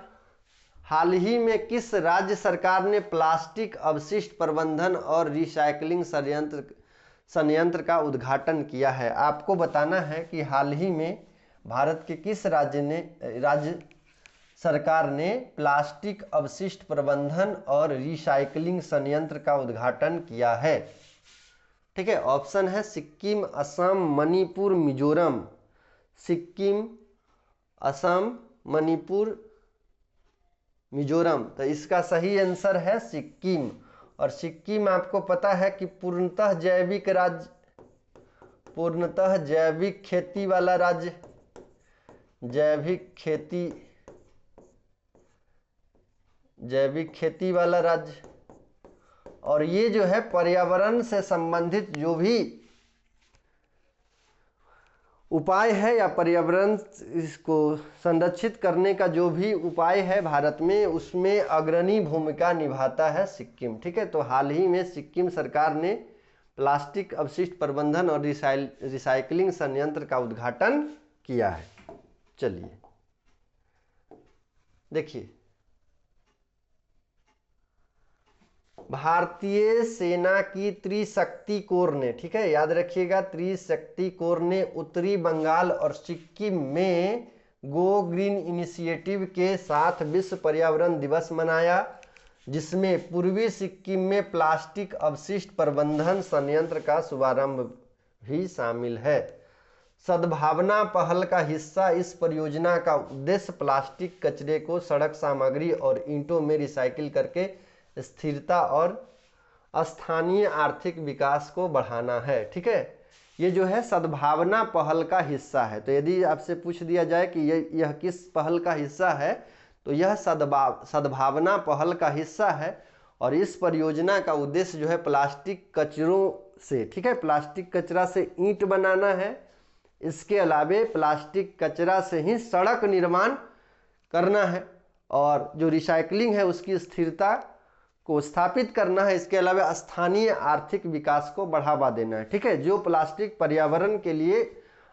हाल ही में किस राज्य सरकार ने प्लास्टिक अपशिष्ट प्रबंधन और रिसाइकलिंग संयंत्र का उद्घाटन किया है? आपको बताना है कि हाल ही में भारत के किस राज्य सरकार ने प्लास्टिक अपशिष्ट प्रबंधन और रिसाइकलिंग संयंत्र का उद्घाटन किया है। ठीक है, ऑप्शन है सिक्किम, असम, मणिपुर, मिजोरम। सिक्किम, असम, मणिपुर, मिजोरम। तो इसका सही आंसर है सिक्किम। और सिक्किम आपको पता है कि पूर्णतः जैविक राज्य, पूर्णतः जैविक खेती वाला राज्य, जैविक खेती वाला राज्य। और ये जो है पर्यावरण से संबंधित जो भी उपाय है या पर्यावरण इसको संरक्षित करने का जो भी उपाय है भारत में उसमें अग्रणी भूमिका निभाता है सिक्किम। ठीक है, तो हाल ही में सिक्किम सरकार ने प्लास्टिक अपशिष्ट प्रबंधन और रिसाइकलिंग संयंत्र का उद्घाटन किया है। चलिए देखिए, भारतीय सेना की त्रिशक्ति कोर ने, ठीक है, याद रखिएगा, त्रिशक्ति कोर ने उत्तरी बंगाल और सिक्किम में गो ग्रीन इनिशिएटिव के साथ विश्व पर्यावरण दिवस मनाया, जिसमें पूर्वी सिक्किम में प्लास्टिक अपशिष्ट प्रबंधन संयंत्र का शुभारंभ भी शामिल है। सद्भावना पहल का हिस्सा इस परियोजना का उद्देश्य प्लास्टिक कचरे को सड़क सामग्री और ईंटों में रिसाइकिल करके स्थिरता और स्थानीय आर्थिक विकास को बढ़ाना है। ठीक है, ये जो है सद्भावना पहल का हिस्सा है। तो यदि आपसे पूछ दिया जाए कि यह किस पहल का हिस्सा है, तो यह सद्भावना पहल का हिस्सा है। और इस परियोजना का उद्देश्य जो है प्लास्टिक कचरों से, ठीक है, प्लास्टिक कचरा से ईंट बनाना है। इसके अलावे प्लास्टिक कचरा से ही सड़क निर्माण करना है और जो रिसाइकलिंग है उसकी स्थिरता को स्थापित करना है। इसके अलावा स्थानीय आर्थिक विकास को बढ़ावा देना है, ठीक है। जो प्लास्टिक पर्यावरण के लिए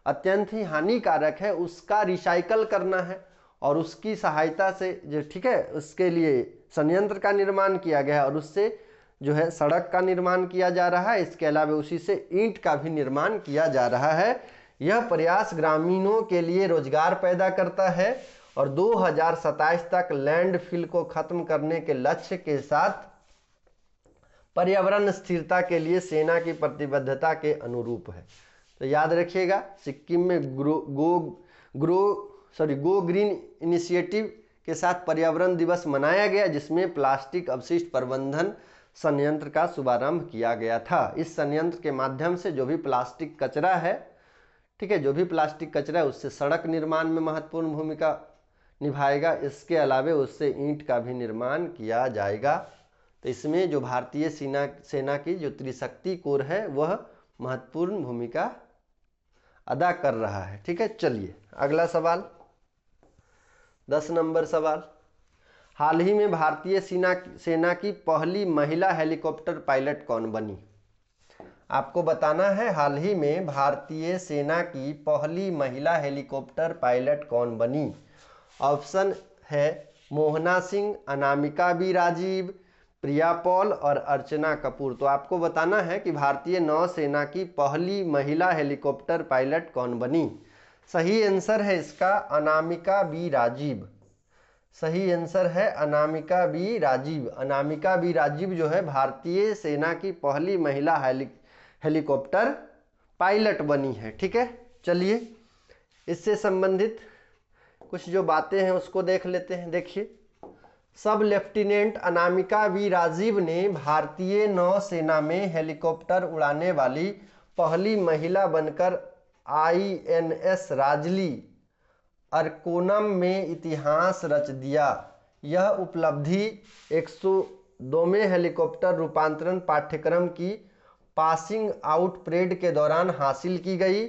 अत्यंत ही हानिकारक है उसका रिसाइकल करना है और उसकी सहायता से जो, ठीक है, उसके लिए संयंत्र का निर्माण किया गया है और उससे जो है सड़क का निर्माण किया जा रहा है। इसके अलावा उसी से ईंट का भी निर्माण किया जा रहा है। यह प्रयास ग्रामीणों के लिए रोजगार पैदा करता है और 2027 तक लैंडफिल को खत्म करने के लक्ष्य के साथ पर्यावरण स्थिरता के लिए सेना की प्रतिबद्धता के अनुरूप है। तो याद रखिएगा, सिक्किम में गो ग्रीन इनिशिएटिव के साथ पर्यावरण दिवस मनाया गया, जिसमें प्लास्टिक अपशिष्ट प्रबंधन संयंत्र का शुभारंभ किया गया था। इस संयंत्र के माध्यम से जो भी प्लास्टिक कचरा है, ठीक है, जो भी प्लास्टिक कचरा है उससे सड़क निर्माण में महत्वपूर्ण भूमिका निभाएगा। इसके अलावा उससे ईंट का भी निर्माण किया जाएगा। तो इसमें जो भारतीय सेना की जो त्रिशक्ति कोर है वह महत्वपूर्ण भूमिका अदा कर रहा है, ठीक है। चलिए अगला सवाल, 10 नंबर सवाल। हाल ही में भारतीय सेना की पहली महिला हेलीकॉप्टर पायलट कौन बनी? आपको बताना है हाल ही में भारतीय सेना की पहली महिला हेलीकॉप्टर पायलट कौन बनी। ऑप्शन है मोहना सिंह, अनामिका बी राजीव, प्रिया पॉल और अर्चना कपूर। तो आपको बताना है कि भारतीय नौसेना की पहली महिला हेलीकॉप्टर पायलट कौन बनी। सही आंसर है इसका अनामिका बी राजीव। सही आंसर है अनामिका बी राजीव। अनामिका बी राजीव जो है भारतीय सेना की पहली महिला हेलीकॉप्टर पायलट बनी है, ठीक है। चलिए इससे संबंधित कुछ जो बातें हैं उसको देख लेते हैं। देखिए, सब लेफ्टिनेंट अनामिका बी राजीव ने भारतीय नौसेना में हेलीकॉप्टर उड़ाने वाली पहली महिला बनकर INS राजली अरकोनम में इतिहास रच दिया। यह उपलब्धि 102वें हेलीकॉप्टर रूपांतरण पाठ्यक्रम की पासिंग आउट परेड के दौरान हासिल की गई।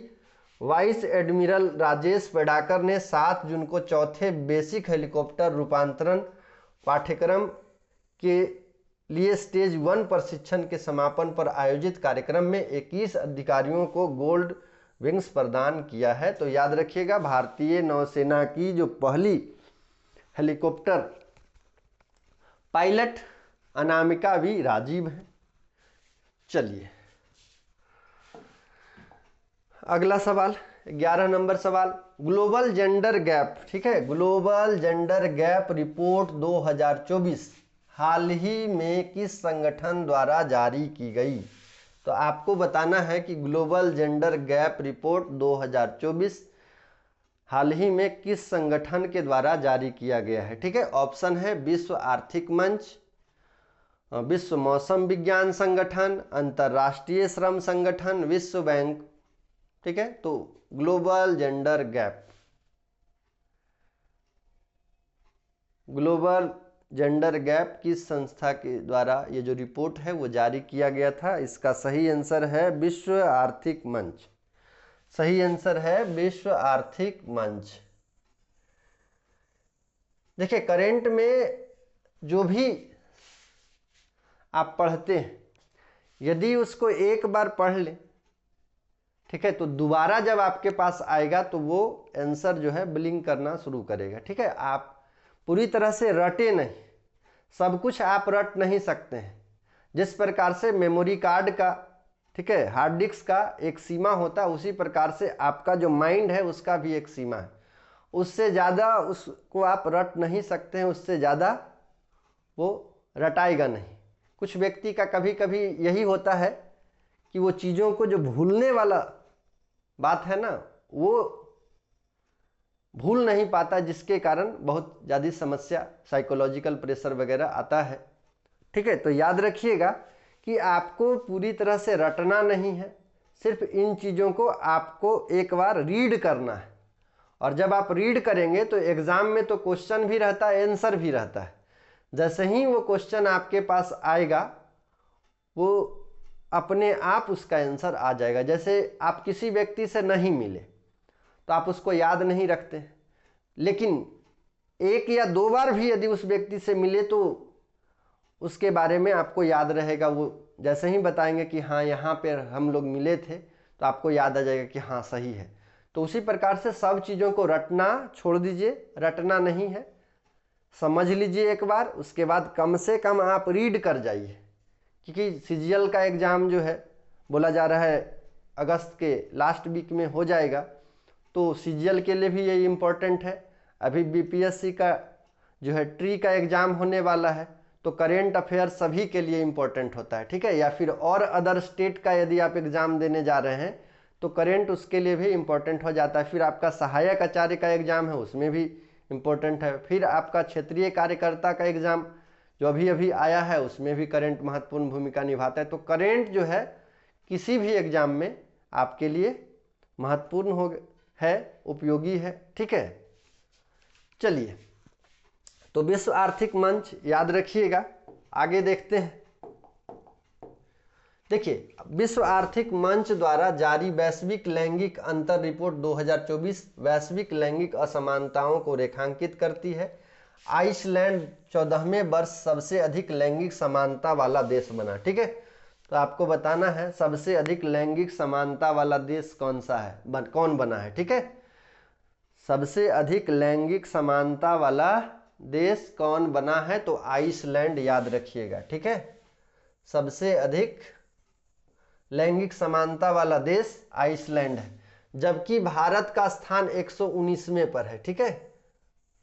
वाइस एडमिरल राजेश पेडाकर ने 7 जून को चौथे बेसिक हेलीकॉप्टर रूपांतरण पाठ्यक्रम के लिए स्टेज 1 प्रशिक्षण के समापन पर आयोजित कार्यक्रम में 21 अधिकारियों को गोल्ड विंग्स प्रदान किया है। तो याद रखिएगा, भारतीय नौसेना की जो पहली helicopter pilot Anamika B Rajeev है। चलिए अगला सवाल, 11 नंबर सवाल। ग्लोबल जेंडर गैप, ठीक है, ग्लोबल जेंडर गैप रिपोर्ट 2024 हाल ही में किस संगठन द्वारा जारी की गई? तो आपको बताना है कि ग्लोबल जेंडर गैप रिपोर्ट 2024 हाल ही में किस संगठन के द्वारा जारी किया गया है, ठीक है। ऑप्शन है विश्व आर्थिक मंच, विश्व मौसम विज्ञान संगठन, अंतर्राष्ट्रीय श्रम संगठन, विश्व बैंक, ठीक है। तो global gender gap, global gender gap किस संस्था के द्वारा ये जो रिपोर्ट है वो जारी किया गया था? इसका सही आंसर है विश्व आर्थिक मंच। सही आंसर है विश्व आर्थिक मंच। देखिए, करंट में जो भी आप पढ़ते हैं यदि उसको एक बार पढ़ लें, ठीक है, तो दोबारा जब आपके पास आएगा तो वो आंसर जो है ब्लिंक करना शुरू करेगा, ठीक है। आप पूरी तरह से रटे नहीं, सब कुछ आप रट नहीं सकते हैं। जिस प्रकार से मेमोरी कार्ड का, ठीक है, हार्ड डिस्क का एक सीमा होता है, उसी प्रकार से आपका जो माइंड है उसका भी एक सीमा है। उससे ज़्यादा उसको आप रट नहीं सकते हैं, उससे ज़्यादा वो रटाएगा नहीं। कुछ व्यक्ति का कभी कभी यही होता है कि वो चीज़ों को जो भूलने वाला बात है ना, वो भूल नहीं पाता, जिसके कारण बहुत ज़्यादा समस्या, साइकोलॉजिकल प्रेशर वगैरह आता है, ठीक है। तो याद रखिएगा कि आपको पूरी तरह से रटना नहीं है, सिर्फ इन चीज़ों को आपको एक बार रीड करना है। और जब आप रीड करेंगे तो एग्ज़ाम में तो क्वेश्चन भी रहता है, आंसर भी रहता है। जैसे ही वो क्वेश्चन आपके पास आएगा वो अपने आप उसका आंसर आ जाएगा। जैसे आप किसी व्यक्ति से नहीं मिले तो आप उसको याद नहीं रखते, लेकिन एक या दो बार भी यदि उस व्यक्ति से मिले तो उसके बारे में आपको याद रहेगा। वो जैसे ही बताएंगे कि हाँ यहाँ पे हम लोग मिले थे तो आपको याद आ जाएगा कि हाँ सही है। तो उसी प्रकार से सब चीज़ों को रटना छोड़ दीजिए, रटना नहीं है, समझ लीजिए एक बार, उसके बाद कम से कम आप रीड कर जाइए, क्योंकि सीजीएल का एग्ज़ाम जो है बोला जा रहा है अगस्त के लास्ट वीक में हो जाएगा, तो सीजीएल के लिए भी ये इम्पोर्टेंट है। अभी बीपीएससी का जो है ट्री का एग्ज़ाम होने वाला है, तो करेंट अफेयर सभी के लिए इम्पोर्टेंट होता है, ठीक है। या फिर और अदर स्टेट का यदि आप एग्ज़ाम देने जा रहे हैं तो करेंट उसके लिए भी इम्पोर्टेंट हो जाता है। फिर आपका सहायक आचार्य का एग्ज़ाम है, उसमें भी इम्पोर्टेंट है। फिर आपका क्षेत्रीय कार्यकर्ता का एग्ज़ाम जो अभी अभी आया है उसमें भी करेंट महत्वपूर्ण भूमिका निभाता है। तो करेंट जो है किसी भी एग्ज़ाम में आपके लिए महत्वपूर्ण है, उपयोगी है, ठीक है। चलिए, तो विश्व आर्थिक मंच याद रखिएगा। आगे देखते हैं। देखिए, विश्व आर्थिक मंच द्वारा जारी वैश्विक लैंगिक अंतर रिपोर्ट 2024 वैश्विक लैंगिक असमानताओं को रेखांकित करती है। आइसलैंड 14वें वर्ष सबसे अधिक लैंगिक समानता वाला देश बना, ठीक है। तो आपको बताना है सबसे अधिक लैंगिक समानता वाला देश कौन सा है, कौन बना है, ठीक है। सबसे अधिक लैंगिक समानता वाला देश कौन बना है, तो आइसलैंड याद रखिएगा, ठीक है। सबसे अधिक लैंगिक समानता वाला देश आइसलैंड है, जबकि भारत का स्थान 119वें पर है, ठीक है।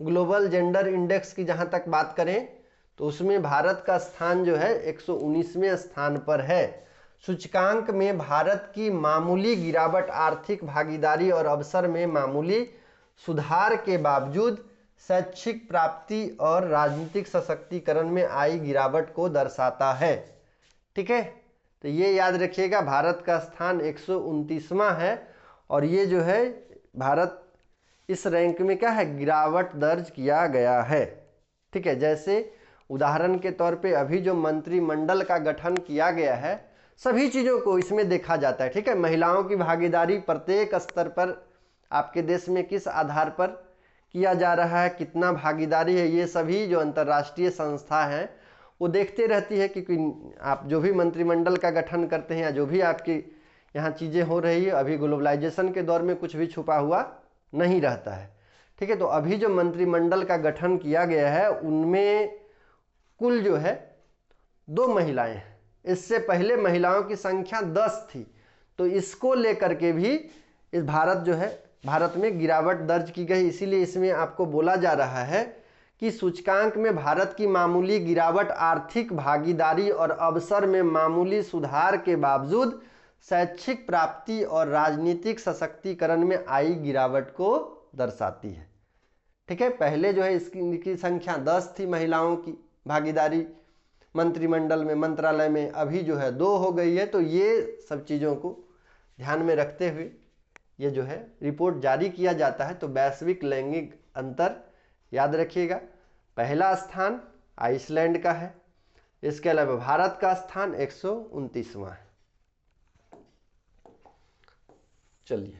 ग्लोबल जेंडर इंडेक्स की जहां तक बात करें तो उसमें भारत का स्थान जो है 119वें स्थान पर है। सूचकांक में भारत की मामूली गिरावट आर्थिक भागीदारी और अवसर में मामूली सुधार के बावजूद शैक्षिक प्राप्ति और राजनीतिक सशक्तिकरण में आई गिरावट को दर्शाता है, ठीक है। तो ये याद रखिएगा, भारत का स्थान 129वां है और ये जो है भारत इस रैंक में क्या है, गिरावट दर्ज किया गया है, ठीक है। जैसे उदाहरण के तौर पे अभी जो मंत्रिमंडल का गठन किया गया है सभी चीज़ों को इसमें देखा जाता है, ठीक है। महिलाओं की भागीदारी प्रत्येक स्तर पर आपके देश में किस आधार पर किया जा रहा है, कितना भागीदारी है, ये सभी जो अंतर्राष्ट्रीय संस्था हैं वो देखते रहती है। क्योंकि आप जो भी मंत्रिमंडल का गठन करते हैं या जो भी आपकी यहाँ चीज़ें हो रही है, अभी ग्लोबलाइजेशन के दौर में कुछ भी छुपा हुआ नहीं रहता है, ठीक है। तो अभी जो मंत्रिमंडल का गठन किया गया है उनमें कुल जो है 2 महिलाएं हैं। इससे पहले महिलाओं की संख्या 10 थी, तो इसको लेकर के भी इस भारत में गिरावट दर्ज की गई। इसीलिए इसमें आपको बोला जा रहा है कि सूचकांक में भारत की मामूली गिरावट आर्थिक भागीदारी और अवसर में मामूली सुधार के बावजूद शैक्षिक प्राप्ति और राजनीतिक सशक्तिकरण में आई गिरावट को दर्शाती है, ठीक है। पहले जो है इसकी संख्या 10 थी महिलाओं की भागीदारी मंत्रिमंडल में, मंत्रालय में, अभी जो है 2 हो गई है। तो ये सब चीज़ों को ध्यान में रखते हुए ये जो है रिपोर्ट जारी किया जाता है। तो वैश्विक लैंगिक अंतर याद रखिएगा, पहला स्थान आइसलैंड का है, इसके अलावा भारत का स्थान 129वां है। चलिए,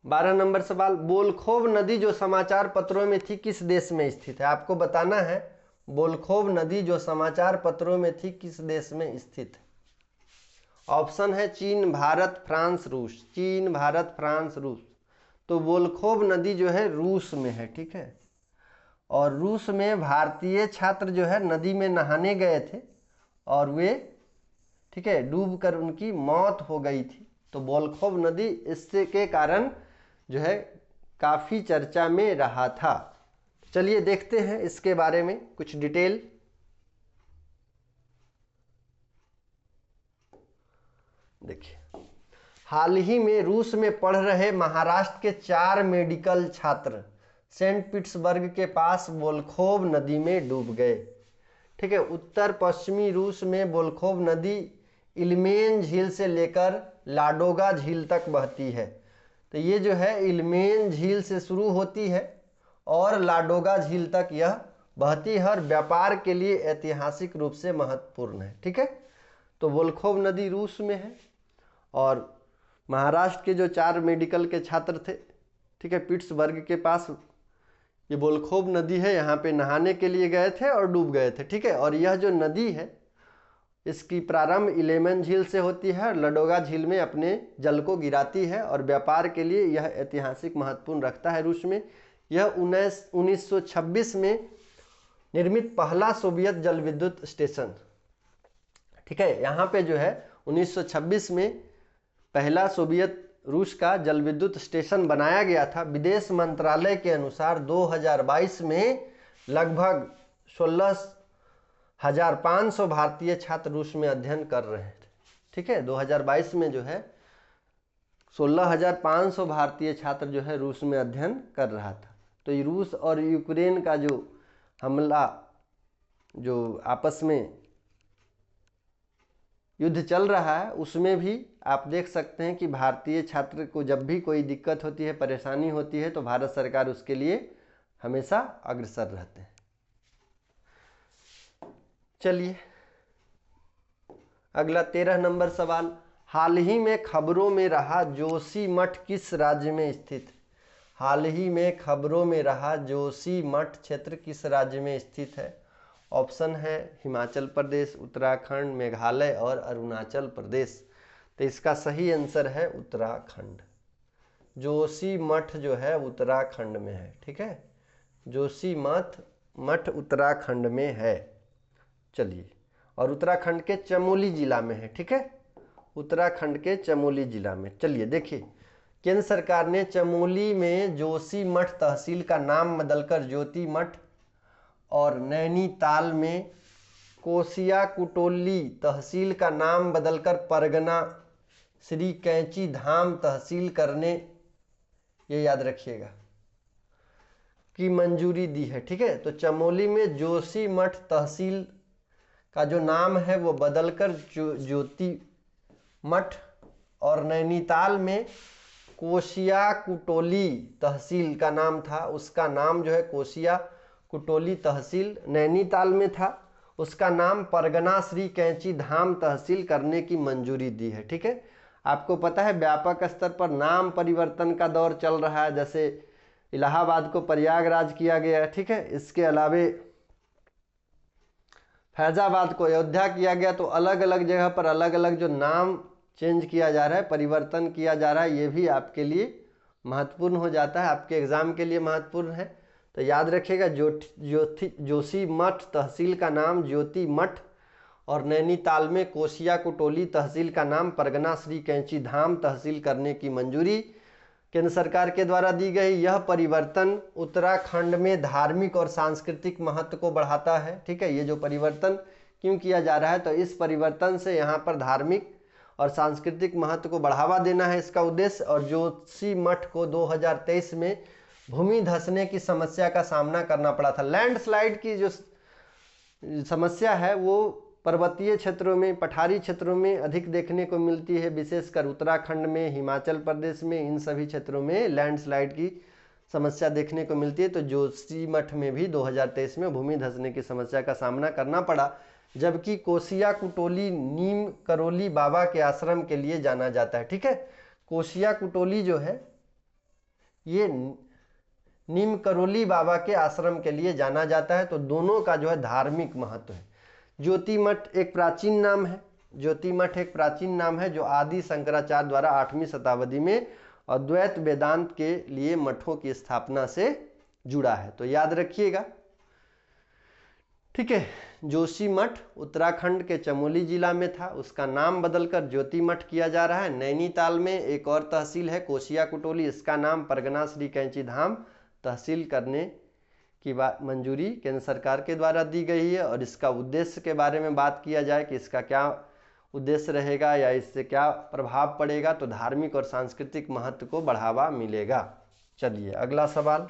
बारह नंबर सवाल, बोलखोव नदी जो समाचार पत्रों में थी किस देश में स्थित है। आपको बताना है बोलखोव नदी जो समाचार पत्रों में थी किस देश में स्थित है। ऑप्शन है चीन, भारत, फ्रांस, रूस। चीन, भारत, फ्रांस, रूस। तो बोलखोव नदी जो है रूस में है, ठीक है। और रूस में भारतीय छात्र जो है नदी में नहाने गए थे और वे, ठीक है, डूब कर उनकी मौत हो गई थी। तो बोलखोव नदी इससे के कारण जो है काफ़ी चर्चा में रहा था। चलिए देखते हैं इसके बारे में कुछ डिटेल। देखिए, हाल ही में रूस में पढ़ रहे महाराष्ट्र के 4 मेडिकल छात्र सेंट पीटर्सबर्ग के पास बोलखोव नदी में डूब गए, ठीक है। उत्तर पश्चिमी रूस में बोलखोव नदी इल्मेन झील से लेकर लाडोगा झील तक बहती है। तो ये जो है इल्मेन झील से शुरू होती है और लाडोगा झील तक यह बहती है और व्यापार के लिए ऐतिहासिक रूप से महत्वपूर्ण है। ठीक है, तो वोल्खोव नदी रूस में है और महाराष्ट्र के जो 4 मेडिकल के छात्र थे, ठीक है, पिट्सबर्ग के पास ये वोल्खोव नदी है, यहाँ पे नहाने के लिए गए थे और डूब गए थे। ठीक है, और यह जो नदी है इसकी प्रारंभ इलेमन झील से होती है और लडोगा झील में अपने जल को गिराती है और व्यापार के लिए यह ऐतिहासिक महत्वपूर्ण रखता है रूस में। यह 1926 में निर्मित पहला सोवियत जल विद्युत स्टेशन, ठीक है, यहाँ पे जो है 1926 में पहला सोवियत रूस का जल विद्युत स्टेशन बनाया गया था। विदेश मंत्रालय के अनुसार 2022 में लगभग 16,500 भारतीय छात्र रूस में अध्ययन कर रहे थे। ठीक है, 2022 में जो है 16,500 भारतीय छात्र जो है रूस में अध्ययन कर रहा था। तो ये रूस और यूक्रेन का जो हमला, जो आपस में युद्ध चल रहा है, उसमें भी आप देख सकते हैं कि भारतीय छात्र को जब भी कोई दिक्कत होती है, परेशानी होती है, तो भारत सरकार उसके लिए हमेशा अग्रसर रहते हैं। चलिए अगला 13 नंबर सवाल, हाल ही में खबरों में रहा जोशीमठ किस राज्य में स्थित? हाल ही में खबरों में रहा जोशीमठ क्षेत्र किस राज्य में स्थित है? ऑप्शन है हिमाचल प्रदेश, उत्तराखंड, मेघालय और अरुणाचल प्रदेश। तो इसका सही आंसर है उत्तराखंड। जोशीमठ जो है उत्तराखंड में है। ठीक है, जोशीमठ उत्तराखंड में है। चलिए, और उत्तराखंड के चमोली जिला में है। ठीक है, उत्तराखंड के चमोली जिला में। चलिए देखिए, केंद्र सरकार ने चमोली में जोशीमठ तहसील का नाम बदलकर ज्योतिमठ और नैनीताल में कोसिया कुटोली तहसील का नाम बदलकर परगना श्री कैंची धाम तहसील करने, ये याद रखिएगा, की मंजूरी दी है। ठीक है, तो चमोली में जोशीमठ तहसील का जो नाम है वो बदलकर ज्योतिमठ और नैनीताल में कोसिया कुटोली तहसील का नाम था, उसका नाम जो है कोसिया कुटोली तहसील नैनीताल में था, उसका नाम परगना श्री कैंची धाम तहसील करने की मंजूरी दी है। ठीक है, आपको पता है व्यापक स्तर पर नाम परिवर्तन का दौर चल रहा है, जैसे इलाहाबाद को प्रयागराज किया गया है। ठीक है, इसके अलावे फैजाबाद को अयोध्या किया गया। तो अलग अलग जगह पर अलग अलग जो नाम चेंज किया जा रहा है, परिवर्तन किया जा रहा है, ये भी आपके लिए महत्वपूर्ण हो जाता है, आपके एग्जाम के लिए महत्वपूर्ण है। तो याद रखिएगा जोशीमठ तहसील का नाम ज्योतिमठ और नैनीताल में कोसिया कुटोली तहसील का नाम परगना श्री कैंची धाम तहसील करने की मंजूरी केंद्र सरकार के द्वारा दी गई। यह परिवर्तन उत्तराखंड में धार्मिक और सांस्कृतिक महत्व को बढ़ाता है। ठीक है, ये जो परिवर्तन क्यों किया जा रहा है, तो इस परिवर्तन से यहाँ पर धार्मिक और सांस्कृतिक महत्व को बढ़ावा देना है इसका उद्देश्य। और जोशीमठ को 2023 में भूमि धंसने की समस्या का सामना करना पड़ा था। लैंडस्लाइड की जो समस्या है वो पर्वतीय क्षेत्रों में, पठारी क्षेत्रों में अधिक देखने को मिलती है, विशेषकर उत्तराखंड में, हिमाचल प्रदेश में, इन सभी क्षेत्रों में लैंडस्लाइड की समस्या देखने को मिलती है। तो जोशीमठ में भी 2023 में भूमि धंसने की समस्या का सामना करना पड़ा, जबकि कोसिया कुटोली नीम करोली बाबा के आश्रम के लिए जाना जाता है। ठीक है, कोसिया कुटोली जो है ये नीम करोली बाबा के आश्रम के लिए जाना जाता है। तो दोनों का जो है धार्मिक महत्व है। ज्योतिमठ एक प्राचीन नाम है, ज्योतिमठ एक प्राचीन नाम है जो आदि शंकराचार्य द्वारा 8वीं शताब्दी में अद्वैत वेदांत के लिए मठों की स्थापना से जुड़ा है। तो याद रखिएगा। ठीक है, जोशीमठ उत्तराखंड के चमोली जिला में था, उसका नाम बदलकर ज्योतिमठ किया जा रहा है। नैनीताल में एक और तहसील है कोसिया कुटोली, इसका नाम परगना श्री कैंची धाम तहसील करने की मंजूरी केंद्र सरकार के द्वारा दी गई है। और इसका उद्देश्य के बारे में बात किया जाए कि इसका क्या उद्देश्य रहेगा या इससे क्या प्रभाव पड़ेगा, तो धार्मिक और सांस्कृतिक महत्व को बढ़ावा मिलेगा। चलिए अगला सवाल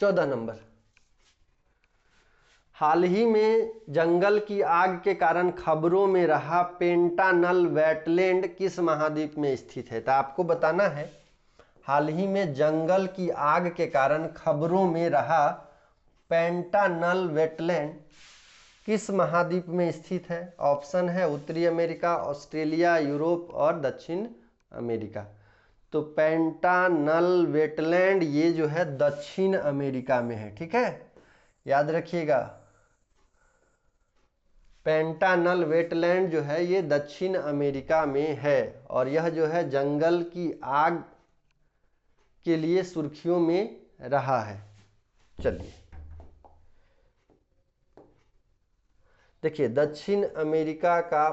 14 नंबर, हाल ही में जंगल की आग के कारण खबरों में रहा पेंटानल वेटलैंड किस महाद्वीप में स्थित है? तो आपको बताना है हाल ही में जंगल की आग के कारण खबरों में रहा पेंटानल वेटलैंड किस महाद्वीप में स्थित है? ऑप्शन है उत्तरी अमेरिका, ऑस्ट्रेलिया, यूरोप और दक्षिण अमेरिका। तो पेंटानल वेटलैंड ये जो है दक्षिण अमेरिका में है, ठीक है, याद रखिएगा। पेंटानल वेटलैंड जो है ये दक्षिण अमेरिका में है और यह जो है जंगल की आग के लिए सुर्खियों में रहा है। चलिए देखिए, दक्षिण अमेरिका का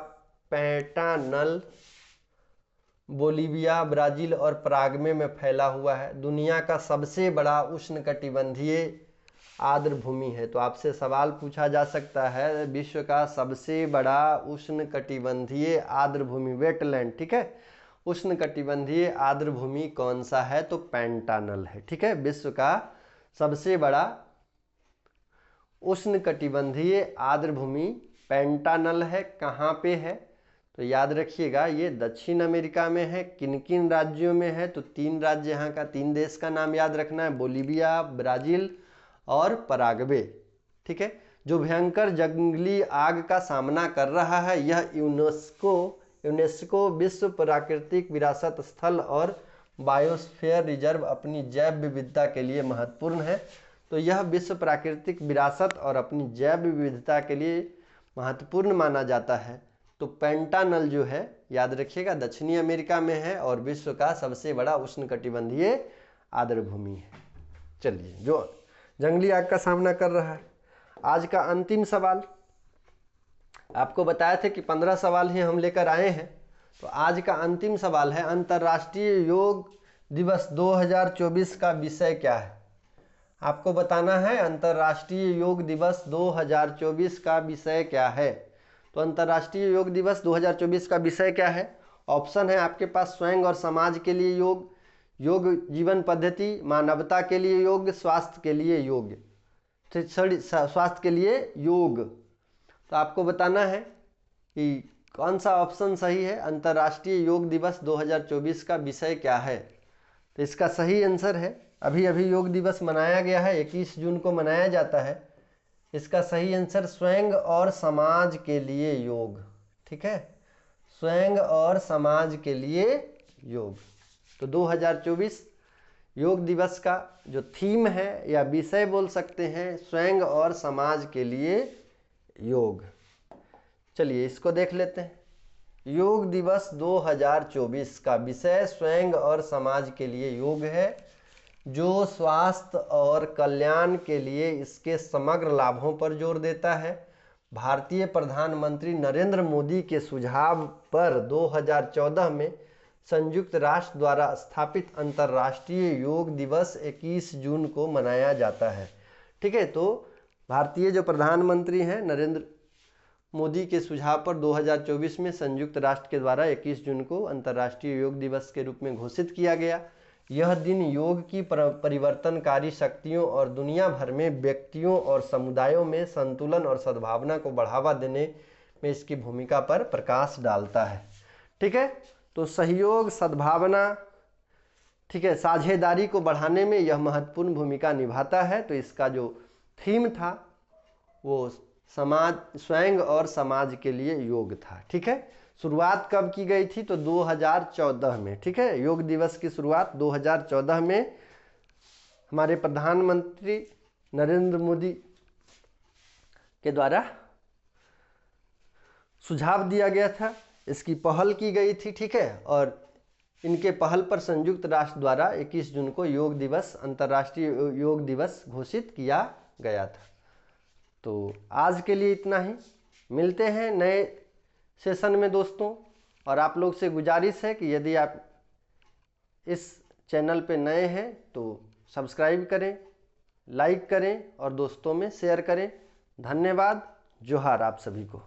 पेंटानल बोलीविया, ब्राजील और पराग्वे में फैला हुआ है। दुनिया का सबसे बड़ा उष्णकटिबंधीय आर्द्र भूमि है। तो आपसे सवाल पूछा जा सकता है विश्व का सबसे बड़ा उष्णकटिबंधीय आर्द्र भूमि वेटलैंड, ठीक है, उष्णकटिबंधीय आर्द्र भूमि कौन सा है? तो पेंटानल है, ठीक है। विश्व का सबसे बड़ा उष्णकटिबंधीय आर्द्र भूमि पेंटानल है। कहाँ पे है? तो याद रखिएगा ये दक्षिण अमेरिका में है। किन किन राज्यों में है? तो 3 राज्य यहाँ का, 3 देश का नाम याद रखना है, बोलीविया, ब्राजील और पराग्वे, ठीक है। जो भयंकर जंगली आग का सामना कर रहा है, यह यूनेस्को विश्व प्राकृतिक विरासत स्थल और बायोस्फीयर रिजर्व अपनी जैव विविधता के लिए महत्वपूर्ण है। तो यह विश्व प्राकृतिक विरासत और अपनी जैव विविधता के लिए महत्वपूर्ण माना जाता है। तो पेंटानल जो है याद रखिएगा दक्षिणी अमेरिका में है और विश्व का सबसे बड़ा उष्णकटिबंधीय आर्द्र भूमि है। चलिए, जो जंगली आग का सामना कर रहा है। आज का अंतिम सवाल, आपको बताया था कि 15 सवाल ही हम लेकर आए हैं। तो आज का अंतिम सवाल है, अंतर्राष्ट्रीय योग दिवस 2024 का विषय क्या है? आपको बताना है अंतर्राष्ट्रीय योग दिवस 2024 का विषय क्या है। तो अंतर्राष्ट्रीय योग दिवस 2024 का विषय क्या है? ऑप्शन है आपके पास स्वयं और समाज के लिए योग, योग जीवन पद्धति, मानवता के लिए योग, स्वास्थ्य के लिए योग, स्वास्थ्य के लिए योग। तो आपको बताना है कि कौन सा ऑप्शन सही है। अंतर्राष्ट्रीय योग दिवस 2024 का विषय क्या है? तो इसका सही आंसर है, अभी अभी योग दिवस मनाया गया है, 21 जून को मनाया जाता है। इसका सही आंसर स्वयं और समाज के लिए योग, ठीक है, स्वयं और समाज के लिए योग। तो 2024 योग दिवस का जो थीम है या विषय बोल सकते हैं, स्वयं और समाज के लिए योग। चलिए इसको देख लेते हैं। योग दिवस 2024 का विषय स्वयं और समाज के लिए योग है, जो स्वास्थ्य और कल्याण के लिए इसके समग्र लाभों पर जोर देता है। भारतीय प्रधानमंत्री नरेंद्र मोदी के सुझाव पर 2014 में संयुक्त राष्ट्र द्वारा स्थापित अंतर्राष्ट्रीय योग दिवस 21 जून को मनाया जाता है, ठीक है। तो भारतीय जो प्रधानमंत्री हैं नरेंद्र मोदी के सुझाव पर 2024 में संयुक्त राष्ट्र के द्वारा 21 जून को अंतर्राष्ट्रीय योग दिवस के रूप में घोषित किया गया। यह दिन योग की परिवर्तनकारी शक्तियों और दुनिया भर में व्यक्तियों और समुदायों में संतुलन और सद्भावना को बढ़ावा देने में इसकी भूमिका पर प्रकाश डालता है, ठीक है। तो सहयोग, सद्भावना, ठीक है, साझेदारी को बढ़ाने में यह महत्वपूर्ण भूमिका निभाता है। तो इसका जो थीम था वो समाज, स्वयं और समाज के लिए योग था, ठीक है। शुरुआत कब की गई थी? तो 2014 में, ठीक है। योग दिवस की शुरुआत 2014 में हमारे प्रधानमंत्री नरेंद्र मोदी के द्वारा सुझाव दिया गया था, इसकी पहल की गई थी, ठीक है। और इनके पहल पर संयुक्त राष्ट्र द्वारा 21 जून को योग दिवस, अंतर्राष्ट्रीय योग दिवस घोषित किया गया था। तो आज के लिए इतना ही, मिलते हैं नए सेशन में दोस्तों। और आप लोग से गुजारिश है कि यदि आप इस चैनल पे नए हैं तो सब्सक्राइब करें, लाइक करें और दोस्तों में शेयर करें। धन्यवाद, जोहार आप सभी को।